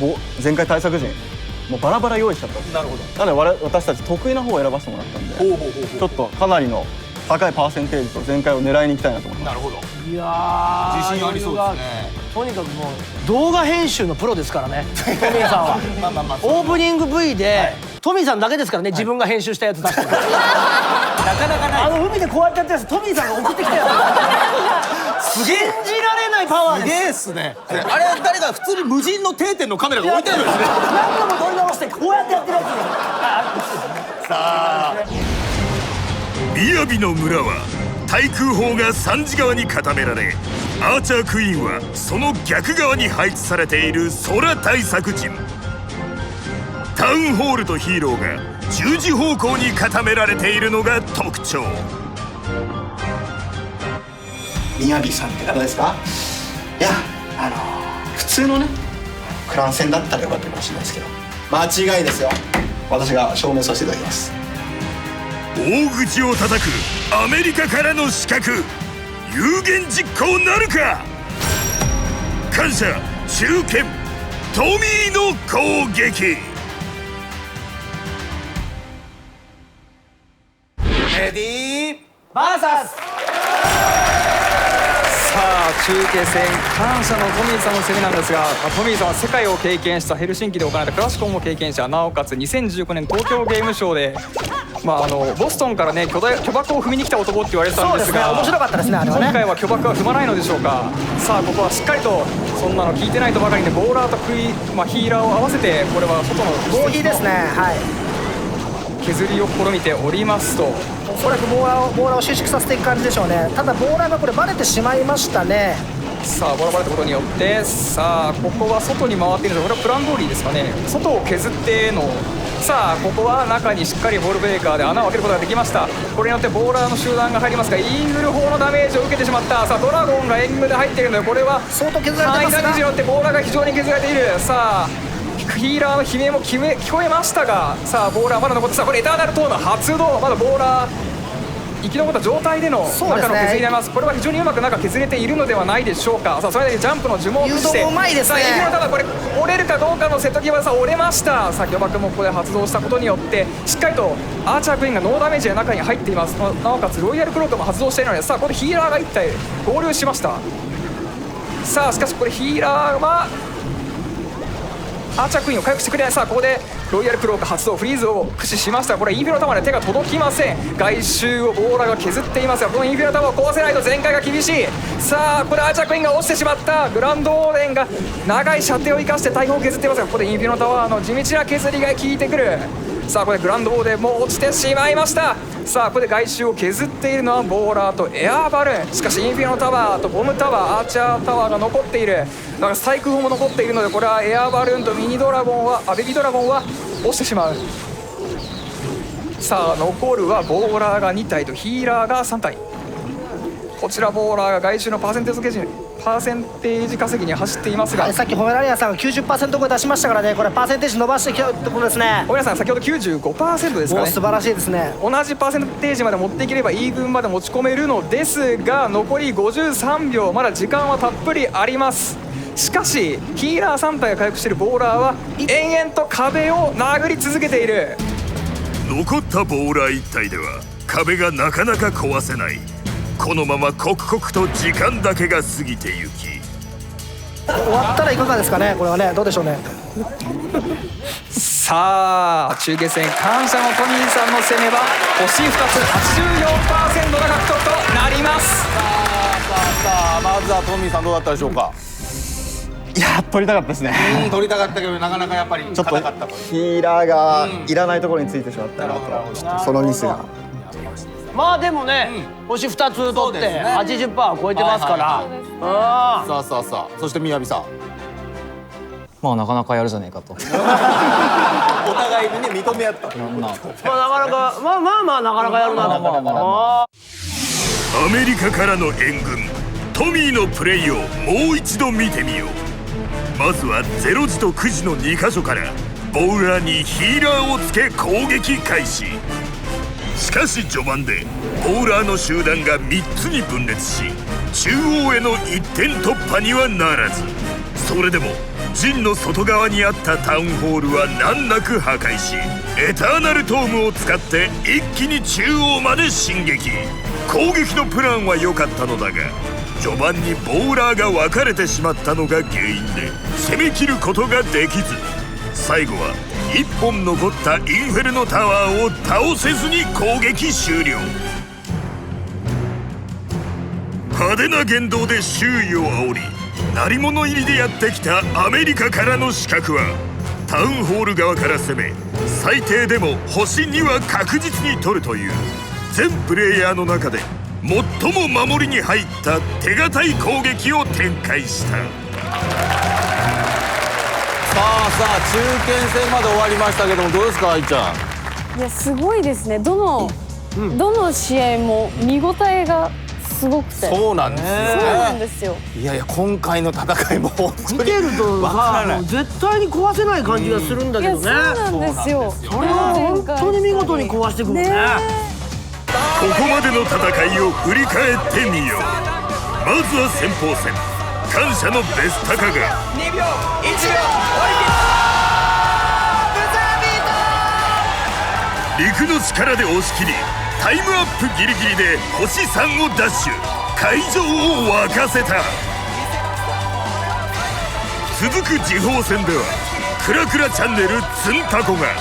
前回対策陣もうバラバラ用意しちゃったんです。なるほど。なので私たち得意な方を選ばせてもらったんで、ちょっとかなりの高いパーセンテージと前回を狙いに行きたいなと思います。なるほど。いやー、自信ありそうですね。とにかくもう動画編集のプロですからね、トミーさんは。オープニング V で、トミーさんだけですからね、自分が編集したやつ出してる。なかなかない。海でこうやってやってるやつ、トミーさんが送ってきたやつ。信じられないパワーです。すげえっすね。あれ誰か普通に無人の定点のカメラが置いてあるんですね。何度も撮り直してこうやってやってるやつ。さあ、雅の村は対空砲が3時側に固められ、アーチャークイーンはその逆側に配置されている空対策陣。タウンホールとヒーローが10時方向に固められているのが特徴。宮城さんって方ですか。いや、普通のねクラン戦だったらよかったかもしれないですけど、間違いですよ。私が証明させていただきます。大口を叩くアメリカからの刺客、有言実行なるか。感謝中堅トミーの攻撃。レディーバーサス。さあ、中継戦感謝のトミーさんの攻めなんですが、トミーさんは世界を経験したヘルシンキで行われたクラシコンも経験者、なおかつ2019年東京ゲームショウで、ボストンからね巨爆を踏みに来た男って言われてたんですが、面白かったですね、あれはね。今回は巨爆は踏まないのでしょうか。さあ、ここはしっかりとそんなの聞いてないとばかりでボーラーとヒーラーを合わせて、これは外の合皮ですね。はい。削りを試みておりますと、おそらくボーラーを収縮させていく感じでしょうね。ただボーラーがこれバレてしまいましたね。さあ、ボラバレたことによって、さあここは外に回っているので、これはプラン通りですかね。外を削っての、さあここは中にしっかりボールブレーカーで穴を開けることができました。これによってボーラーの集団が入りますが、イーグル砲のダメージを受けてしまった。さあドラゴンがエングで入っているので、これは相当削られてますが、ダメージによってボーラーが非常に削られている。さあヒーラーの悲鳴も聞こえましたが、さあボーラーまだ残って、さあこれエターナルトーの発動、まだボーラー生き残った状態での中の削りになります。これは非常にうまく中削れているのではないでしょうか。さあそれだけジャンプの呪文を駆使して、誘導もうまいですね。さあただこれ折れるかどうかの瀬戸際、さあ折れました。さあ巨爆もここで発動したことによってしっかりとアーチャークイーンがノーダメージで中に入っています。なおかつロイヤルクロークも発動しているので、さあここでヒーラーが1体合流しました。さあしかしこれヒーラーはアーチャークイーンを回復してくれない。さあここでロイヤルクローク発動、フリーズを駆使しました。これインフェロタワーで手が届きません。外周をボーラーが削っていますが、このインフェロタワーを壊せないと全開が厳しい。さあここでアーチャークイーンが落ちてしまった。グランドオーデンが長い射程を生かして大砲を削っていますが、ここでインフェロタワーの地道な削りが効いてくる。さあこれグランドオーデンも落ちてしまいました。さあここで外周を削っているのはボーラーとエアーバルーン。しかしインフェロタワーとボムタワー、アーチャータワーが残っている。だからスタイク砲も残っているので、これはエアーバルーンとベビードラゴンは落ちてしまう。さあ残るはボーラーが2体とヒーラーが3体。こちらボーラーが外周のパーセンテージ稼ぎに走っていますが、はい、さっきホメラリアさんが 90% 超え出しましたからね、これパーセンテージ伸ばしてきたところですね。ホメラさん先ほど 95% ですかね。素晴らしいですね。同じパーセンテージまで持っていければイーブンまで持ち込めるのですが、残り53秒、まだ時間はたっぷりあります。しかしヒーラー3体が回復しているボーラーは延々と壁を殴り続けている。残ったボーラー1体では壁がなかなか壊せない。このまま刻々と時間だけが過ぎてゆき、終わったらいかがですかね。これはね、どうでしょうね。さあ中決戦感謝のトミーさんの攻めは星2つ 84% が獲得となります。さあまずはトミーさんどうだったでしょうか。いや取りたかったですね。取りたかったけどなかなかやっぱりちょっとヒーラーがいらないところについてしまったなと、そのミスが。まあでもね、星2つ取って 80% 超えてますから。さあさあさあ、そしてみやびさん。まあなかなかやるじゃねえかと。お互いにね認め合った。まあなかなかまあなかなかやるなと。アメリカからの援軍トミーのプレイをもう一度見てみよう。まずは0時と9時の2箇所からボーラーにヒーラーをつけ攻撃開始。しかし序盤でボーラーの集団が3つに分裂し、中央への一点突破にはならず、それでも陣の外側にあったタウンホールは難なく破壊し、エターナルトームを使って一気に中央まで進撃。攻撃のプランは良かったのだが、序盤にボーラーが分かれてしまったのが原因で攻めきることができず、最後は1本残ったインフェルノタワーを倒せずに攻撃終了。派手な言動で周囲を煽り、鳴り物入りでやってきたアメリカからの刺客はタウンホール側から攻め、最低でも星2は確実に取るという全プレイヤーの中で最も守りに入った手堅い攻撃を展開した。さあさあ中堅戦まで終わりましたけども、どうですか愛ちゃん。いやすごいですね。どの試合も見応えがすごくて。そうなんですよね。そうなんですよ。いやいや今回の戦いも本当に見てるとさ、もう絶対に壊せない感じがするんだけどね。そうなんですよ。それは本当に見事に壊してくるね。ここまでの戦いを振り返ってみよう。まずは先鋒戦、感謝のベスタカが2秒1秒陸の力で押し切り、タイムアップギリギリで星3をダッシュ、会場を沸かせた。続く次鋒戦ではクラクラチャンネルツンタコが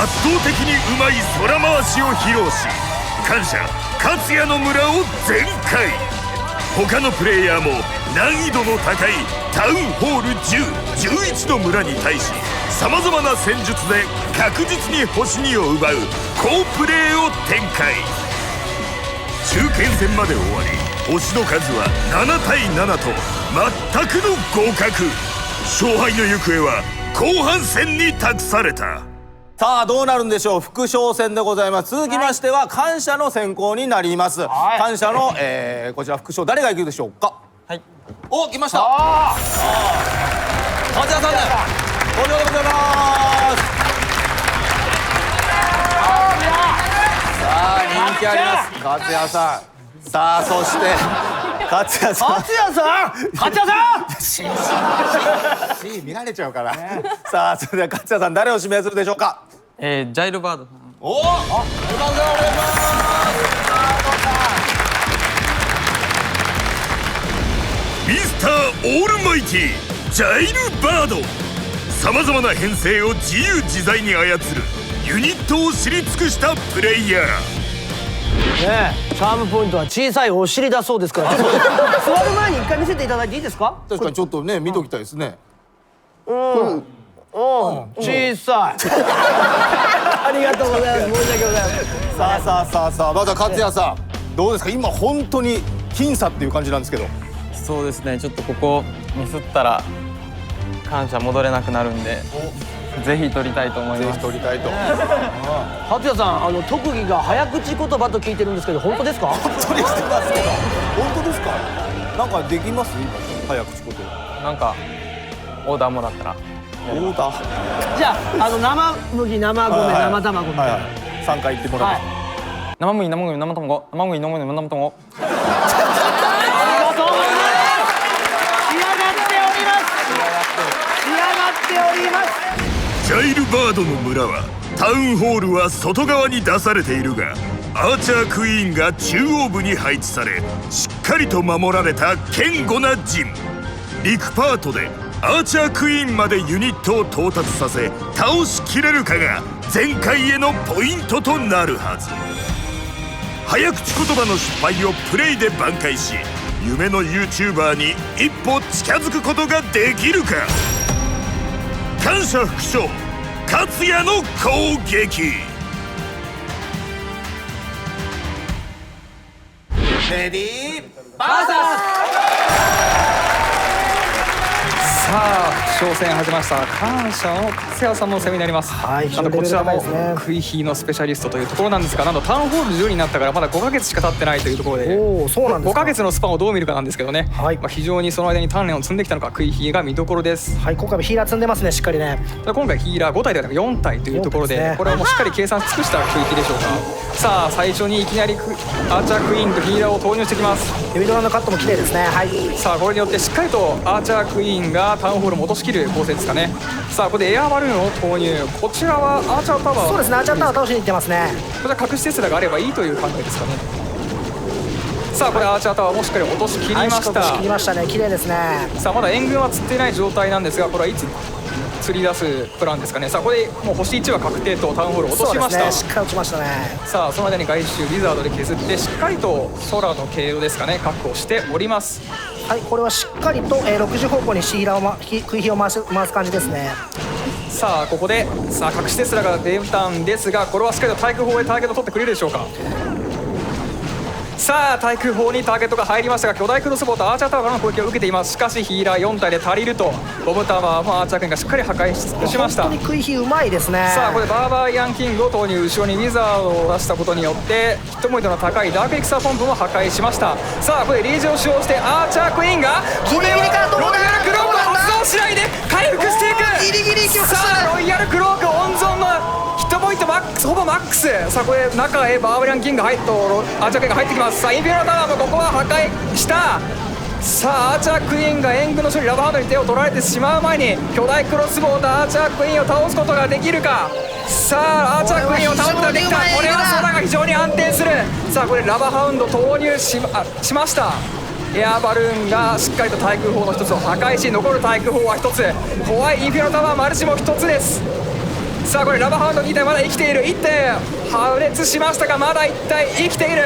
圧倒的にうまい空回しを披露し、感謝勝也の村を全開。他のプレイヤーも難易度の高いタウンホール10、11の村に対しさまざまな戦術で確実に星2を奪う好プレーを展開。中堅戦まで終わり星の数は7対7と全くの互角。勝敗の行方は後半戦に託された。さあどうなるんでしょう。副将戦でございます。続きましては感謝の先行になります。感謝の、こちら副将誰がいくでしょうか。はい。お、来ました。勝也さんでおめでとうございます。さあ人気あります。勝也さん。さあそして勝也さん。勝也さん。勝也さん。シーン見られちゃうから。さあそれでは勝也さん誰を指名するでしょうか。ジャイルバードさん。おお、ジャイルバードさんお願いします。ミスターオールマイティジャイルバード。さまざまな編成を自由自在に操るユニットを知り尽くしたプレイヤー。ねえ、チャームポイントは小さいお尻だそうですから座る前に一回見せていただいていいですか。確かにちょっとね見ときたいですね。小さいありがとうございます。申し訳ございません。さあまずは勝也さんどうですか。今本当に僅差っていう感じなんですけど。そうですね、ちょっとここミスったら感謝戻れなくなるんで、ぜひ取りたいと思います。ぜひ取りたいと。勝也さん特技が早口言葉と聞いてるんですけど本当ですか。本当にしてますけど。本当ですか？なんかできます？今早口言葉。なんかオーダーもらったら。オーダー。じゃあ生麦生米生卵みたいな3回言ってもらって。生麦生米生卵生麦生米生卵。ジャイルバードの村はタウンホールは外側に出されているが、アーチャークイーンが中央部に配置されしっかりと守られた堅固な陣。陸パートでアーチャークイーンまでユニットを到達させ倒しきれるかが前回へのポイントとなるはず。早口言葉の失敗をプレイで挽回し、夢の YouTuber に一歩近づくことができるか。感謝副将勝也の攻撃。レディーバーサさあ挑戦始めました。感謝の勝也さんの攻めになります。なんとこちらもクイヒーのスペシャリストというところなんですが、なんとタウンホール10になったからまだ5ヶ月しか経ってないというところで、5ヶ月のスパンをどう見るかなんですけどね、非常にその間に鍛錬を積んできたのかクイヒーが見どころです。今回もヒーラー積んでますね、しっかりね。今回ヒーラー5体ではなく4体というところで、これはもうしっかり計算し尽くしたクイヒーでしょうか。さあ最初にいきなりアーチャークイーンとヒーラーを投入してきます。ヘビドラのカットも綺麗ですね。さあこれによってしっかりとアーチャークイーンがタウンホールを落としきる構成ですかね。さあここでエアーバルーンを投入。こちらはアーチャータワー。そうですね、アーチャータワー倒しに行ってますね。こちら隠しテスラがあればいいという考えですかね。さあこれアーチャータワーもしっかり落としきりました。落としきりましたね、綺麗ですね。さあまだ援軍は釣っていない状態なんですが、これはいつ釣り出すプランですかね。さあこれでもう星1は確定とタウンホールを落としました。そうですね、しっかり落ちましたね。さあその間に外周ウィザードで削ってしっかりと空の経路ですかね確保しております。これはしっかりと6時方向にシーラーをクイヒーを回す感じですね。さあここでさあ隠しテスラが出たんですが、これはしっかりと対空砲でターゲットを取ってくれるでしょうか。さあ対空砲にターゲットが入りましたが、巨大クロスボウとアーチャータワーからの攻撃を受けています。しかしヒーラー4体で足りるとボムタワーもアーチャー君がしっかり破壊し尽くしました。本当にクイヒーうまいですね。さあこれバーバリアンキングを投入、後ろにウィザードを出したことによってヒットポイントの高いダークエクサーポンプも破壊しました。さあこれリージを使用してアーチャークイーンがこれをロイヤルクロークを発動しないで回復していく。ギリギリいきました。さあロイヤルクローク温存のヒットポイントマックスほぼマックス。さあこれ中へバーバリアンキングアーチャークイーンが入ってきます。さあインフィナタワーもここは破壊した。さあアーチャークイーンが援軍の処理ラブハンドに手を取られてしまう前に巨大クロスボウとアーチャークイーンを倒すことができるか。さあアーチャークイーンを倒すことができた。これは空が非常に安定する。さあこれラバハウンド投入しました。エアバルーンがしっかりと対空砲の一つを破壊し、残る対空砲は一つ、怖いインフィナタワーマルチも一つです。さあこれラバハウンド2体まだ生きている。1体破裂しましたがまだ1体生きている。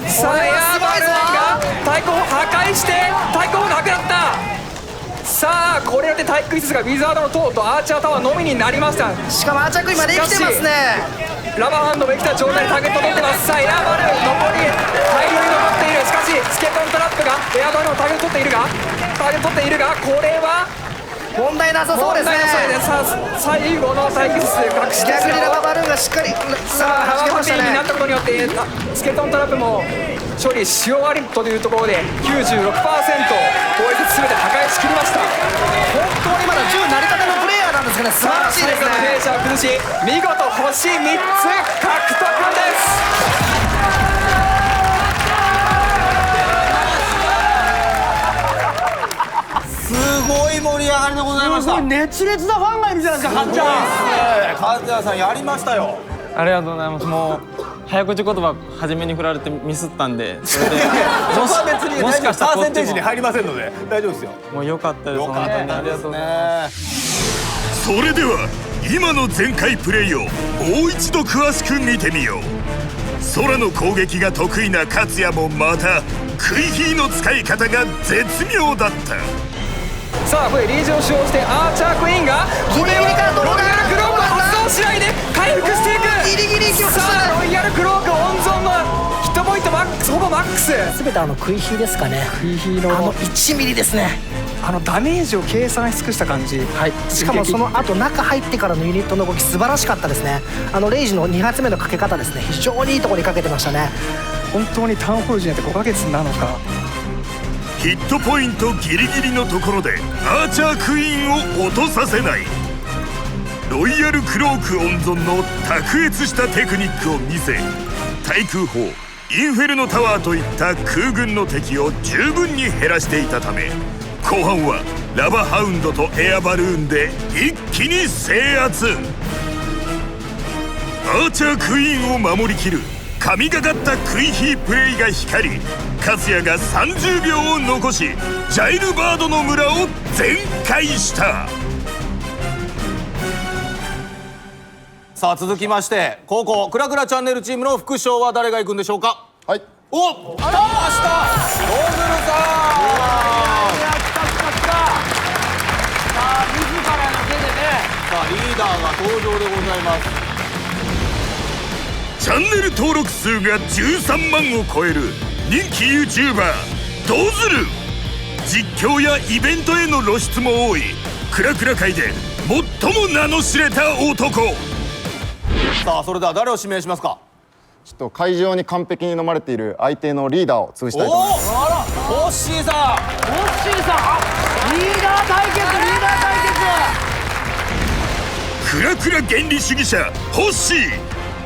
さあエアバルーンが対空砲破壊して対空砲なくなった。さあこれで対空施設がウィザードの塔とアーチャータワーのみになりました。しかもアーチャークイーンまで生きてますね。ラバハンドも生きた状態でターゲットを取ってます。さあエアバルーン残り大量に残っている。しかしスケトントラップがエアバルーンをターゲット取っているがこれは問題なさそうですね。さあ最後の対決数隠し逆にラババルーンがしっかりさあハワーティーになったことによってスケトントラップも処理し終わりというところで 96% 攻撃全て破壊しきりました。本当にまだ10成り立てのプレイヤーなんですけどね、素晴らしいですね。弊社を崩し見事星3つ獲得です。すごい盛り上がりでございました。すごい熱烈なファンがいるじゃないですか、かっちゃん。かっちゃんさんやりましたよ。ありがとうございます。もう早口言葉初めに振られてミスったんで、それでそこは別にもしかしたらパーセンテージに入りませんので大丈夫ですよ。もう良かったです。良かったね。ありがとうございます。それでは今の前回プレイをもう一度詳しく見てみよう。空の攻撃が得意な勝也もまたクイヒーの使い方が絶妙だった。さあこれリージを使用してアーチャークイーンがこれはロイヤルクロークを発動しないで回復していく。ギリギリいきました。さあロイヤルクローク温存のヒットポイントマックスほぼマックス。全てクイヒーですかね。クイヒーの1ミリですね。ダメージを計算し尽くした感じ。しかもその後中入ってからのユニットの動き素晴らしかったですね。レイジの2発目のかけ方ですね、非常にいいところにかけてましたね。本当にタウンホールになって5ヶ月なのかヒットポイントギリギリのところでアーチャークイーンを落とさせない。ロイヤルクローク温存の卓越したテクニックを見せ、対空砲インフェルノタワーといった空軍の敵を十分に減らしていたため、後半はラバハウンドとエアバルーンで一気に制圧。アーチャークイーンを守りきる神がかったクイヒープレイが光り、勝也が30秒を残しジャイルバードの村を全開した。さあ続きまして後攻クラクラチャンネルチームの副賞は誰が行くんでしょうか。はい。おっ来ました、ドズルさん。さあ自らの手でね、さあリーダーが登場でございます。チャンネル登録数が13万を超える人気 YouTuber ドズル。実況やイベントへの露出も多いクラクラ界で最も名の知れた男。さあそれでは誰を指名しますか。ちょっと会場に完璧に飲まれている相手のリーダーを潰したいと思います。ホッシーさん。ホッシーさん、あ、リーダー対決、リーダー対決。クラクラ原理主義者ホッシー。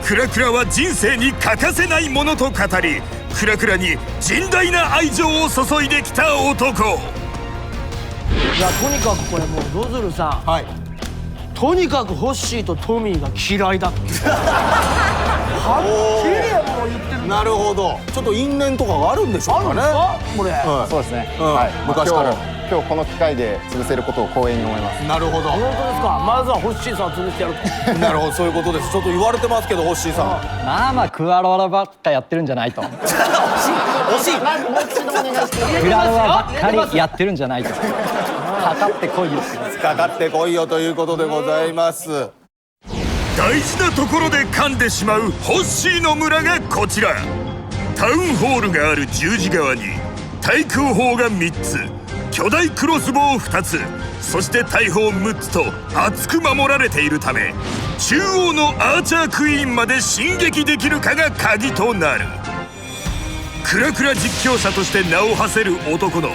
クラクラは人生に欠かせないものと語り、クラクラに甚大な愛情を注いできた男。いや、とにかくこれもうドズルさん、はい、とにかくホッシーとトミーが嫌いだってはっきりもう言ってる。なるほど。ちょっと因縁とかがあるんでしょうかね。これ、そうですね、はい、昔から今日この機会で潰せることを光栄に思います。なるほど。本当ですか。まずはホッシーさんを潰してやるとなるほど、そういうことです。ちょっと言われてますけどホッシーさん、まあクアロアばっかやってるんじゃないと。惜しい。クラロアばっかりやってるんじゃないと。かかってこいよって。かかってこいよということでございます。大事なところで噛んでしまうホッシーの村がこちら。タウンホールがある十字側に対空砲が3つ、巨大クロスボウ2つ、そして大砲6つと厚く守られているため、中央のアーチャークイーンまで進撃できるかが鍵となる。クラクラ実況者として名を馳せる男の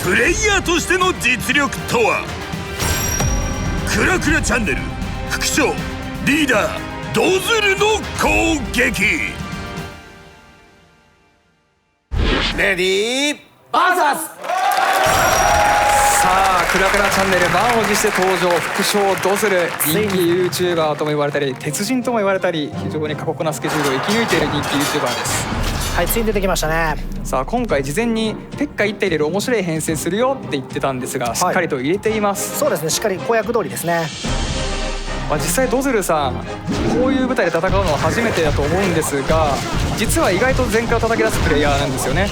プレイヤーとしての実力とは。クラクラチャンネル副賞リーダードズルの攻撃。レディーバーサス。さあクラクラチャンネル満を持して登場、副賞ドズル。人気 YouTuber とも言われたり鉄人とも言われたり、非常に過酷なスケジュールを生き抜いている人気 YouTuber です。はい、ついに出てきましたね。さあ今回事前にペッカ1体入れる面白い編成するよって言ってたんですが、しっかりと入れています。そうですね、しっかり公約通りですね。実際ドズルさんこういう舞台で戦うのは初めてだと思うんですが、実は意外と前回を叩き出すプレイヤーなんですよね。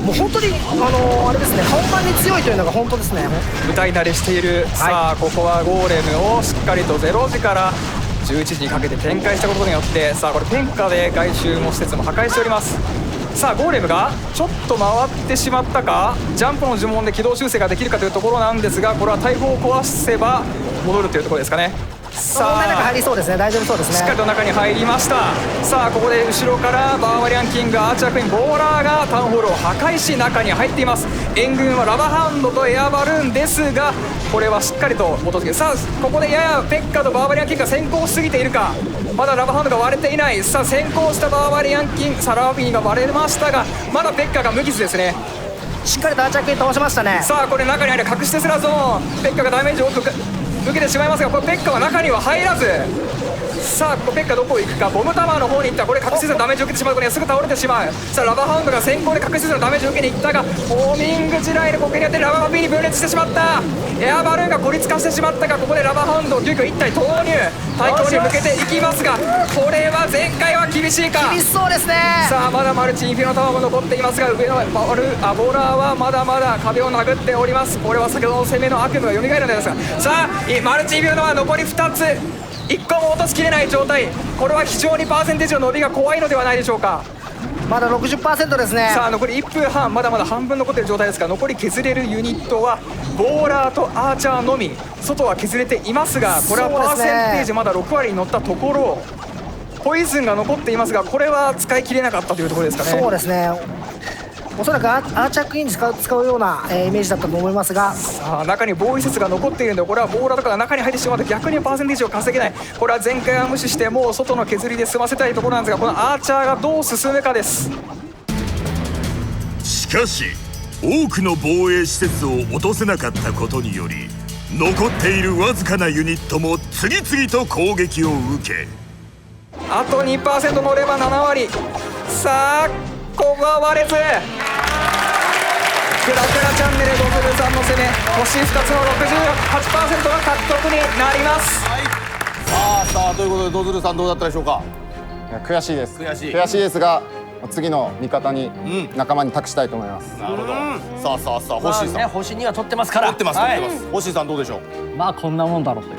もう本当にあれですね、本番に強いというのが本当ですね。舞台慣れしている、さあここはゴーレムをしっかりと0時から11時にかけて展開したことによって、さあこれペンカで外周も施設も破壊しております。さあゴーレムがちょっと回ってしまったか、ジャンプの呪文で軌道修正ができるかというところなんですが、これは大砲を壊せば戻るというところですかね。さあ中入りそうですね、大丈夫そうですね。しっかりと中に入りました。さあここで後ろからバーバリアンキング、アーチャークイーン、ボーラーがタウンホールを破壊し中に入っています。援軍はラバハンドとエアバルーンですが、これはしっかりと落として、さあここでややペッカとバーバリアンキングが先行しすぎているか、まだラバハンドが割れていない。さあ先行したバーバリアンキング、サラービーが割れましたが、まだペッカが無傷ですね。しっかりとアーチャークイーン倒しましたね。さあこれ中に入る隠してスラゾーン、ペッカがダメージを多く受けてしまいますが、これペッカは中には入らず、さあここペッカどこ行くか、ボムタワーの方に行った。これ隠しのダメージを受けてしまう、これすぐ倒れてしまう。さあラバハウンドが先行で隠しのダメージを受けに行ったが、ホーミング地雷のこけによってラバハビーに分裂してしまった。エアバルーンが孤立化してしまったが、ここでラバハウンドを急遽1体投入、対抗に向けていきますが、これは前回は厳しいか。厳しそうですね。さあまだマルチインフィノタワーも残っていますが、上のボーラーはまだまだ壁を殴っております。これは先ほどの攻めの悪夢が蘇るのですが、さあマルチインフィノタワー残り2つ、1個も落としきれない状態。これは非常にパーセンテージの伸びが怖いのではないでしょうか。まだ 60% ですね。さあ残り1分半、まだまだ半分残っている状態ですが、残り削れるユニットはボーラーとアーチャーのみ。外は削れていますが、これはパーセンテージまだ6割に乗ったところ、ポイズンが残っていますが、これは使い切れなかったというところですかね。そうですね。おそらくアーチャークイーンに使うような、イメージだったと思いますが、さあ中に防衛施設が残っているので、これはボーラーとかが中に入ってしまうと逆にパーセンテージを稼げない。これは前回は無視してもう外の削りで済ませたいところなんですが、このアーチャーがどう進むかです。しかし多くの防衛施設を落とせなかったことにより、残っているわずかなユニットも次々と攻撃を受け、あと 2% 乗れば7割。さあここは割れず、クラクラチャンネルゴズルさんの攻め、星2つの 68% が獲得になります。さあということでドズルさんどうだったでしょうか。悔しいです。悔しいですが、次の味方に、仲間に託したいと思います。なるほど。さあ星さん、星には取ってますから。取ってます。星さんどうでしょう。まあこんなもんだろうという。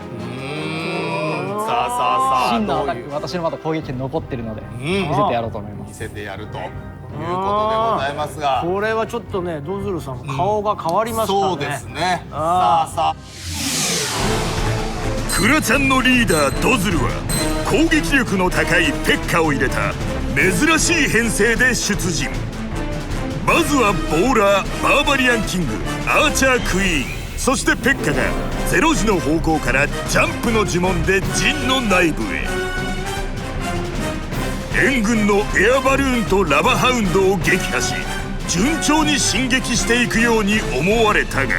さあ真のアタック、私のまだ攻撃残ってるので見せてやろうと思います。見せてやるということでございますが、これはちょっとね、ドズルさん顔が変わりましたね。そうですね。さあクラちゃんのリーダードズルは攻撃力の高いペッカを入れた珍しい編成で出陣。まずはボーラー、バーバリアンキング、アーチャークイーン、そしてペッカが0時の方向からジャンプの呪文で陣の内部へ。援軍のエアバルーンとラバハウンドを撃破し、順調に進撃していくように思われたが、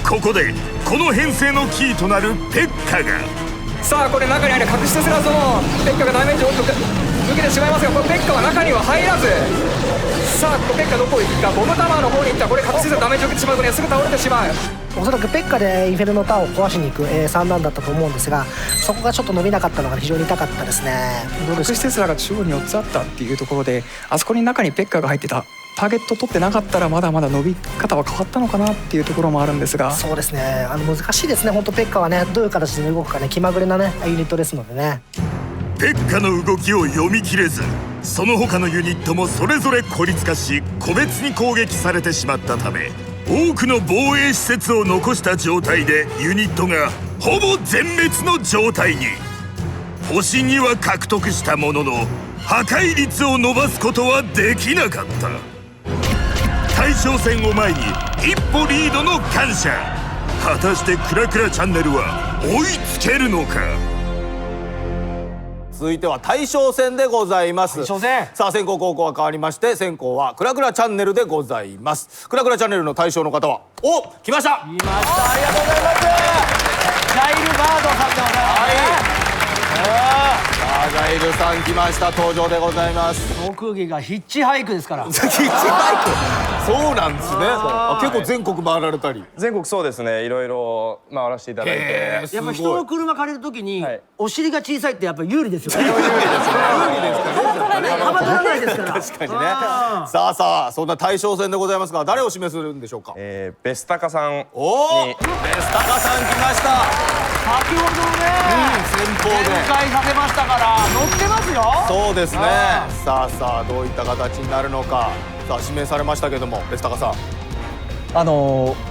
ここでこの編成のキーとなるペッカが、さあこれ中にある隠しテスラゾーン、ペッカがダメージを受けてしまいますが、このペッカは中には入らず。さあペッカどこ行くか。ボムタワーの方に行った。これ隠しテスラダメージを受けてしまうとね、すぐ倒れてしまう。おそらくペッカでインフェルノタワーを壊しに行く、3段だったと思うんですが、そこがちょっと伸びなかったのが非常に痛かったですね。隠しテスラが中央に4つあったっていうところで、あそこに中にペッカが入ってた。ターゲット取ってなかったらまだまだ伸び方は変わったのかなっていうところもあるんですが、そうですね、難しいですね。本当ペッカはね、どういう形で動くかね、気まぐれなねユニットですのでね。ペッカの動きを読み切れず、その他のユニットもそれぞれ孤立化し、個別に攻撃されてしまったため、多くの防衛施設を残した状態でユニットがほぼ全滅の状態に。星2は獲得したものの破壊率を伸ばすことはできなかった。大将戦を前に一歩リードの感謝。果たしてクラクラチャンネルは追いつけるのか。続いては大将戦でございます。大将戦。さあ先攻後攻は変わりまして、先攻はクラクラチャンネルでございます。クラクラチャンネルの大将の方は、お、来ました。来ました。ありがとうございます。ジャイルバードさんでございますね。ジャイルさん来ました。登場でございます。特技がヒッチハイクですから。ヒッチハイク。そうなんですね。結構全国回られたり。全国そうですね。いろいろ回らせていただいて。やっぱ人の車借りるときにお尻が小さいってやっぱ有利ですよね。有利ですね。幅取らないですから。確かにね。さあそんな大将戦でございますが、誰を指名するんでしょうか。ベスタカさんに。おお、ベスタカさん来ました。先ほどね、先方で展開させましたから乗ってますよ。そうですね。さあどういった形になるのか。さあ指名されましたけども、ベスタカさん。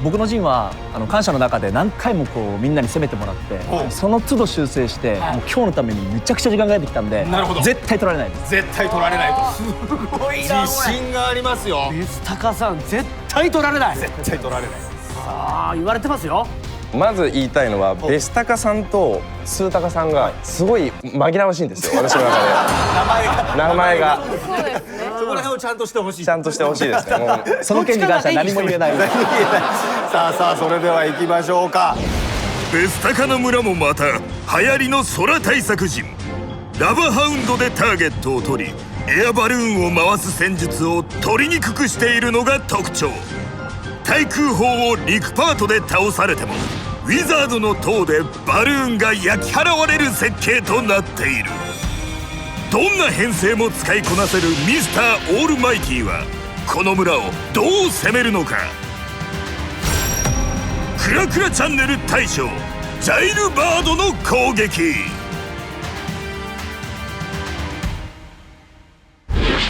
僕の陣は感謝の中で何回もこうみんなに攻めてもらって、その都度修正して、もう今日のためにめちゃくちゃ時間かけてきたんで、絶対取られないです。絶対取られないと。すごいな。自信がありますよ。ベスタカさん絶対取られない。絶対取られない。ああ言われてますよ。まず言いたいのは、ベスタカさんとスータカさんがすごい紛らわしいんですよ、私の中で。名前が。そこら辺をちゃんとしてほしい。ちゃんとしてほしいですね。もうその件に関しては何も言えない。さあそれでは行きましょうか。ベスタカの村もまた流行りの空対策陣。ラバハウンドでターゲットを取り、エアバルーンを回す戦術を取りにくくしているのが特徴。対空砲を陸パートで倒されても、ウィザードの塔でバルーンが焼き払われる設計となっている。どんな編成も使いこなせるミスターオールマイティはこの村をどう攻めるのか。クラクラチャンネル大将ジャイルバードの攻撃。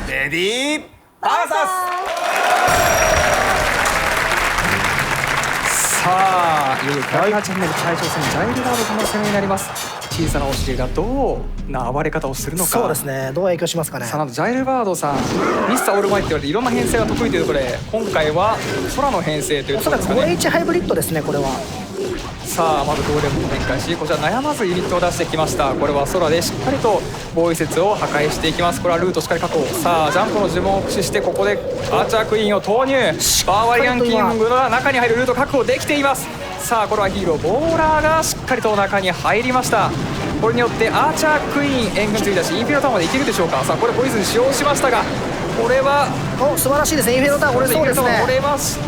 レディーバーサさあいよいよクラクラチャンネル大将戦ジャイルバードとの攻めになります。小さなお尻がどうな暴れ方をするのか。そうですね、どう影響しますかね。さあ、なんとジャイルバードさんミスターオールマイって言われていろんな編成が得意というところで、今回は空の編成というおそらくところですかね。 5H ハイブリッドですね、これは。さあまずゴーレムを展開し、こちら悩まずユニットを出してきました。これは空でしっかりと防衛節を破壊していきます。これはルートしっかり確保。さあジャンプの呪文を駆使してここでアーチャークイーンを投入。バーバリアンキングの中に入るルート確保できています。さあこれはヒーローボーラーがしっかりと中に入りました。これによってアーチャークイーン援軍ついたしインフィロターンまでいけるでしょうか。さあこれポイズン使用しましたが、これは素晴らしいですね。インフィロターン折れそうですね。折れました。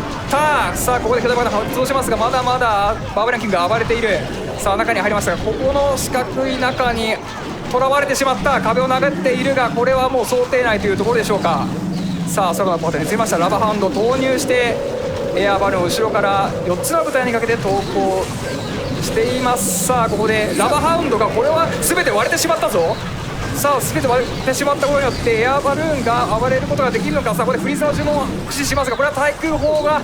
さあここでフェダバが発動しますが、まだまだバーバリアンキングが暴れている。さあ中に入りましたが、ここの四角い中に囚われてしまった。壁を殴っているが、これはもう想定内というところでしょうか。さあ空のポテにつきました。ラバハウンド投入してエアバルーンを後ろから4つの部隊にかけて投降しています。さあここでラバハウンドがこれは全て割れてしまったぞ。さあ全て割れてしまったことによってエアバルーンが暴れることができるのか。さあこれフリーズの呪文を駆使しますが、これは対空砲が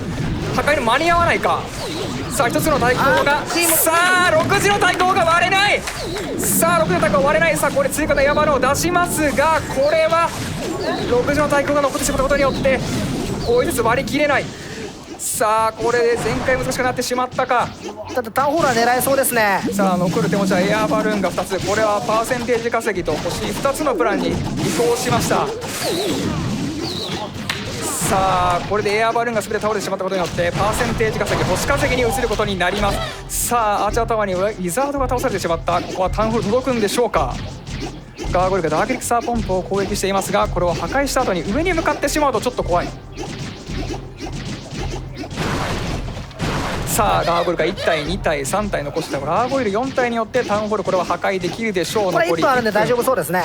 破壊に間に合わないか。さあ1つの対空砲が、さあ6時の対空砲が割れない。さあ6時の対空砲割れない。さあこれ追加のエアバルーンを出しますが、これは6時の対空砲が残ってしまったことによってこいつ割り切れない。さあこれで前回難しくなってしまったか。だってタウンホールは狙えそうですね。さあ残る手持ちはエアバルーンが2つ。これはパーセンテージ稼ぎと星2つのプランに移行しました。さあこれでエアバルーンが全て倒れてしまったことによってパーセンテージ稼ぎ星稼ぎに移ることになります。さあアーチャータワーにウィザードが倒されてしまった。ここはタウンホール届くんでしょうか。ガーゴイルがダークリクサーポンプを攻撃していますが、これを破壊した後に上に向かってしまうとちょっと怖い。さあガーゴイルが1体2体3体残したガーゴイル4体によってタウンホールこれは破壊できるでしょう。これ1分あるんで大丈夫そうですね。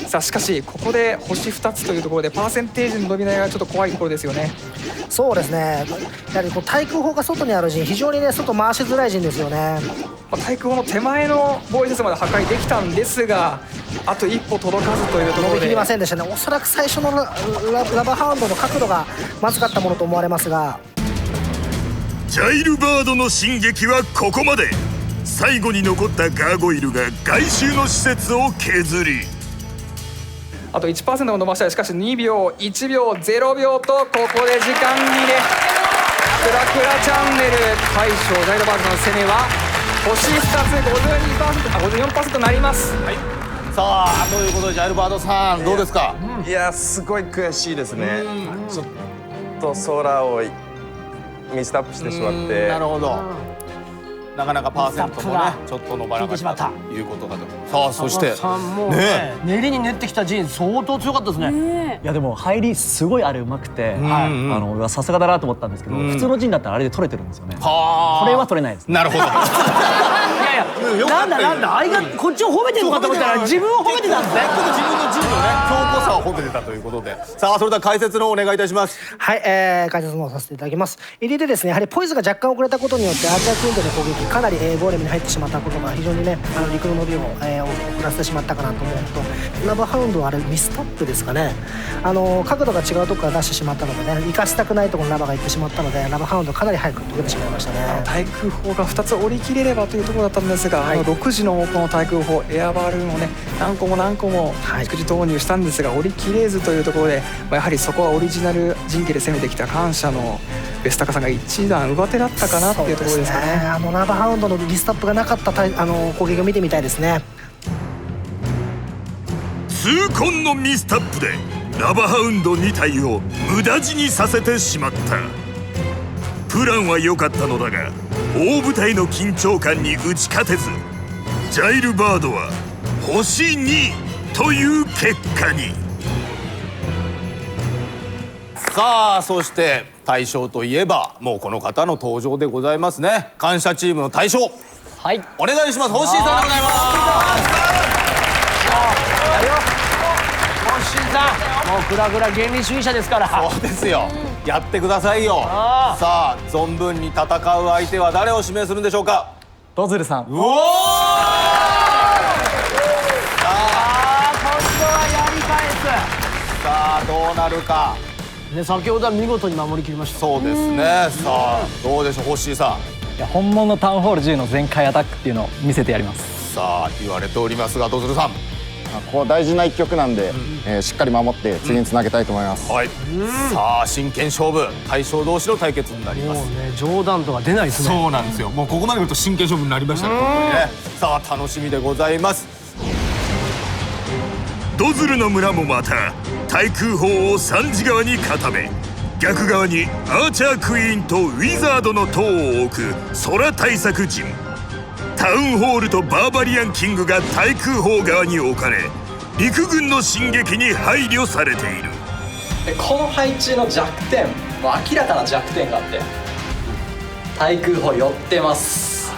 さあしかしここで星2つというところでパーセンテージの伸び悩みがちょっと怖いところですよね。そうですね、やはりこう対空砲が外にある陣、非常にね外回しづらい陣ですよね。対空砲の手前の防衛節まで破壊できたんですが、あと一歩届かずというところで伸びきりませんでしたね。おそらく最初のラバハウンドの角度がまずかったものと思われますが、ジャイルバードの進撃はここまで。最後に残ったガーゴイルが外周の施設を削り、あと 1% を伸ばしたい。しかし2秒1秒0秒とここで時間切れ。クラクラチャンネル大将ジャイルバードの攻めは星2つ 52%、54% になります、はい、さあということでジャイルバードさんどうですか。いやすごい悔しいですね。ちょっと空をミスタップしてしまって。なるほど。なかなかパーセントもねちょっと伸ばなかったということかと。さあそしてね練りに練ってきた陣相当強かったですね。いやでも入りすごいあれうまくて、さすがだなと思ったんですけど、普通の陣だったらあれで取れてるんですよね。これは取れないです。なるほど。いやなんだあいがこっちを褒めてるのかと思ったら自分を褒めてたんですね。自分の陣のね強固さを褒めてたということで、さあそれでは解説のお願いいたします。はい、解説の方させていただきます。入りでですね、やはりポイズが若干遅れたことによってアーチャークイーンとの攻撃かなりゴーレムに入ってしまったことが非常にね陸の伸びを遅らせてしまったかなと思うと、ラバハウンドはあれミスタップですかね、角度が違うところから出してしまったのでね、生かしたくないところにラバが行ってしまったので、ラバハウンドかなり早く解けてしまいましたね。対空砲が2つ折り切れればというところだったんですが、6時のこの対空砲エアバルーンをね何個も逐次投入したんですが折り切れずというところで、やはりそこはオリジナル陣形で攻めてきた感謝のベスタカさんが一段上手だったかなっていうところですかね。ラバハウンドのリスタップがなかった攻撃を見てみたいですね。痛恨のミスタップでラバハウンド2体を無駄死にさせてしまった。プランは良かったのだが大舞台の緊張感に打ち勝てず、ジャイルバードは星2という結果に。さあそして大将といえばもうこの方の登場でございますね。感謝チームの大将、はい、お願いします。ホッシーさんでございます。ホッシーさんもうグラグラ原理主義者ですから。そうですよ、やってくださいよ。さあ存分に戦う相手は誰を指名するんでしょうか。ロズルさん。うおー、さあどうなるかね、先ほどは見事に守りきりました。そうですね。さあどうでしょうホッシーさん。いや本物のタウンホール10の全開アタックっていうのを見せてやります。さあ言われておりますが、ドズルさん。ここは大事な一局なんで、しっかり守って次につなげたいと思います。はい。さあ真剣勝負、大将同士の対決になります。もうね、冗談とか出ないですね。そうなんですよ。もうここまで来ると真剣勝負になりましたね。本当にね。さあ楽しみでございます。ドズルの村もまた対空砲を3時側に固め、逆側にアーチャークイーンとウィザードの塔を置く空対策陣。タウンホールとバーバリアンキングが対空砲側に置かれ、陸軍の進撃に配慮されている。この配置の弱点、もう明らかな弱点があって、対空砲寄ってます。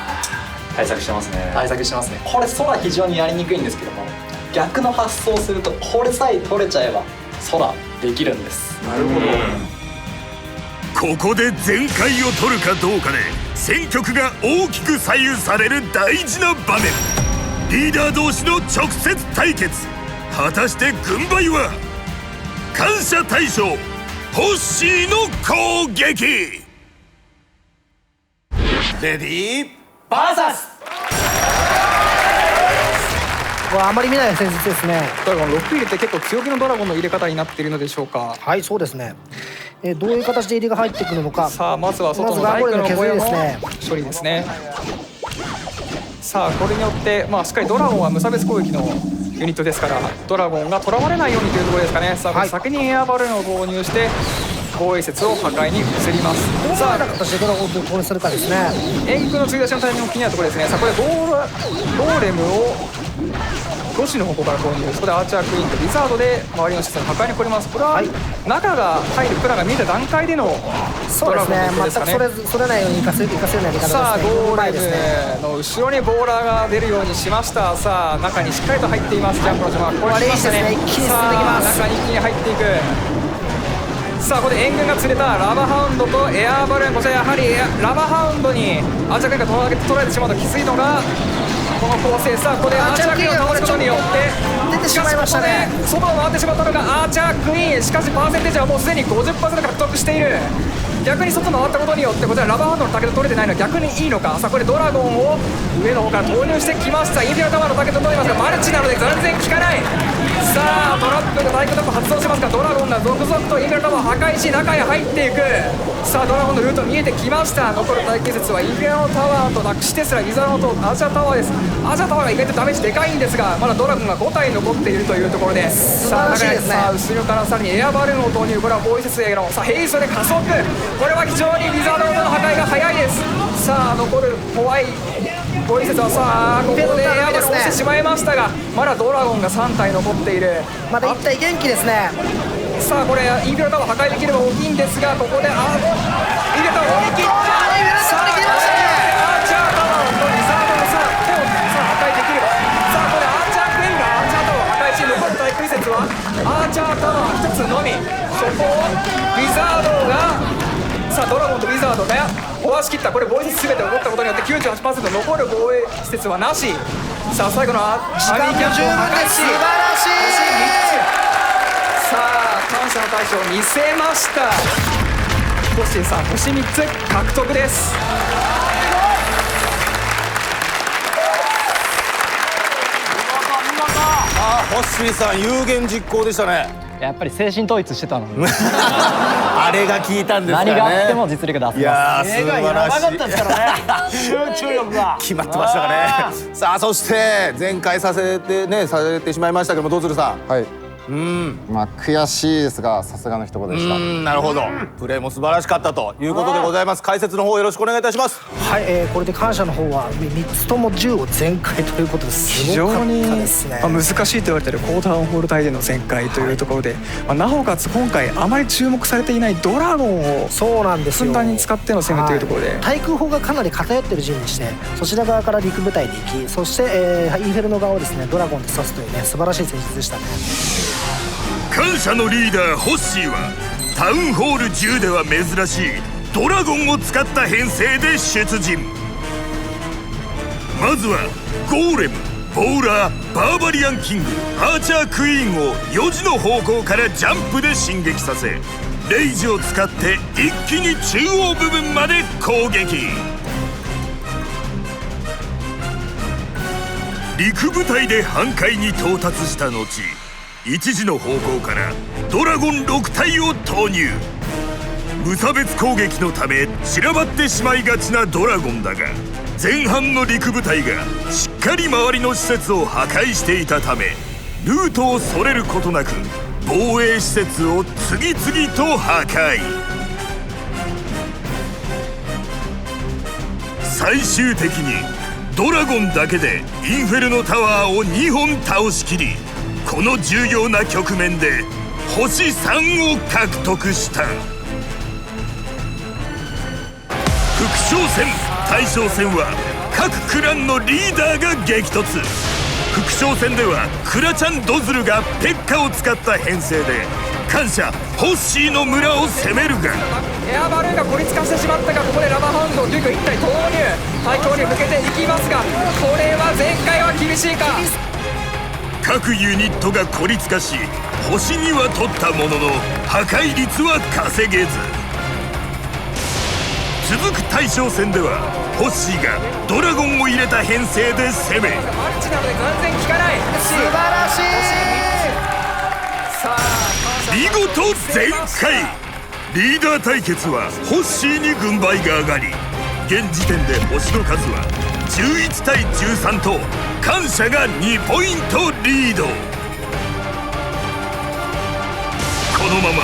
対策してますね。対策してますね。これ空非常にやりにくいんですけども、逆の発想をするとこれさえ取れちゃえば空できるんです。なるほど。ここで全開を取るかどうかで戦局が大きく左右される大事な場面。リーダー同士の直接対決。果たして軍配は感謝大将ホッシーの攻撃。レディーバーサス。あまり見ない戦術ですね。ドラゴン6入れて結構強気のドラゴンの入れ方になっているのでしょうか。はい、そうですね。どういう形で入りが入ってくるのか。さあまずは外の大工の小屋の処理ですね。さあこれによってしっかりドラゴンは無差別攻撃のユニットですから、ドラゴンが囚われないようにというところですかね。さあこれ先にエアバルーンを投入して防衛説を破壊に移ります。さあ形でドラゴンを投入するかですね。援軍の継ぎ出しのタイミングも気になるところですね。さあこれゴーレムをロシの方向から投入、そこでアーチャークイーンとリザードで周りの施設の破壊に来れます。これは中が入るプラが見えた段階でのドラゴンのですかね。全くそれないように活かせるようなやり方ですね。さあゴーレムの後ろにボーラーが出るようにしました。さあ中にしっかりと入っています。ジャンプの邪魔、これ来ましたね。さあ中に一気に入っていく。さあここで援軍が釣れたラバハウンドとエアーバルーン、こちらやはりラバハウンドにアーチャークイーンが取られてしまうときついのがこの構成。さあここでアーチャークイーンを倒すことによって出てしまいましたね。外を回ってしまったのがアーチャークイーン。しかしパーセンテージはもうすでに 50% 獲得している。逆に外回ったことによってこちらラバーハンドのタケト取れてないのは逆にいいのか。さあこれドラゴンを上の方から投入してきました。インフィアタワーのタケト取りますがマルチなので全然効かない。さあトラップが大工タップ発動しますが、ドラゴンが続々とインフィアタワーを破壊し中へ入っていく。さあドラゴンのルート見えてきました。残る対決説はインフィアのタワーとなくしてすらギザロのとアーチャータワーです。アーチャータワーが意外とダメージでかいんですが、まだドラゴンが5体残っているというところで、さあ中へさあ後ろからさらにエアバルーンを投入。これは防衛説へのさあヘイストで加速。これは非常にリザードの破壊が早いです。さあ残る怖い防衛説はさあここでエアバルーンを押してしまいましたが、まだドラゴンが3体残っている。まだ1体元気ですね。さあこれインフィアタワー破壊できれば大きいんですが、ここでインフィアタワーを折り切った。さあアーチャータワーとリザードのさあ破壊できれば、さあこれアーチャークイーンがアーチャータワーを破壊し、残る対空説はアーチャータワー1つのみ。そこをリザードがさあドラゴンとウィザードが壊しきった。これ防衛施設全て起こったことによって 98% 残る防衛施設はなし。さあ最後のアーミーキャンプを破壊し、素晴らしい。さあ感謝の大将を見せました。ホッシーさん星3つ獲得です。ホッシーさん有言実行でしたね。やっぱり精神統一してたのであれが効いたんですからね。何があっても実力出せます。いやー素晴らしい。やばかったですからね。集中力が決まってましたかね。さあそして前回させてしまいましたけども、ドズルさん。はい。まあ悔しいですがさすがの一言でした。なるほど。プレーも素晴らしかったということでございます。解説の方よろしくお願いいたします。はい、これで感謝の方は3つとも10を全開ということです非常に難しいと言われているコータウンホール帯での全開というところで、なおかつ今回あまり注目されていないドラゴンをふんだんに使っての攻めというところで、対空砲がかなり偏っている陣でして、そちら側から陸部隊で行き、そして、インフェルノ側をですねドラゴンで刺すというね素晴らしい戦術でしたね。感謝のリーダーホッシーはタウンホール10では珍しいドラゴンを使った編成で出陣。まずはゴーレム、ボーラー、バーバリアンキング、アーチャークイーンを4時の方向からジャンプで進撃させ、レイジを使って一気に中央部分まで攻撃。陸部隊で半壊に到達した後、一時の方向からドラゴン6体を投入。無差別攻撃のため散らばってしまいがちなドラゴンだが、前半の陸部隊がしっかり周りの施設を破壊していたため、ルートをそれることなく防衛施設を次々と破壊。最終的にドラゴンだけでインフェルノタワーを2本倒しきり、この重要な局面で星3を獲得した。副将戦、大将戦は各クランのリーダーが激突。副将戦ではクラちゃんドズルがペッカを使った編成で感謝ホッシーの村を攻めるが、エアバルーンが孤立化してしまったが、ここでラバーハウンドをデューク1体投入。対抗に向けていきますが、これは前回は厳しいか。各ユニットが孤立化し、星には取ったものの破壊率は稼げず。続く大将戦ではホッシーがドラゴンを入れた編成で攻め、マルチなので完全に効かない。素晴らしい。さあ見事全開。リーダー対決はホッシーに軍配が上がり、現時点で星の数は11対13と感謝が2ポイントリード。このまま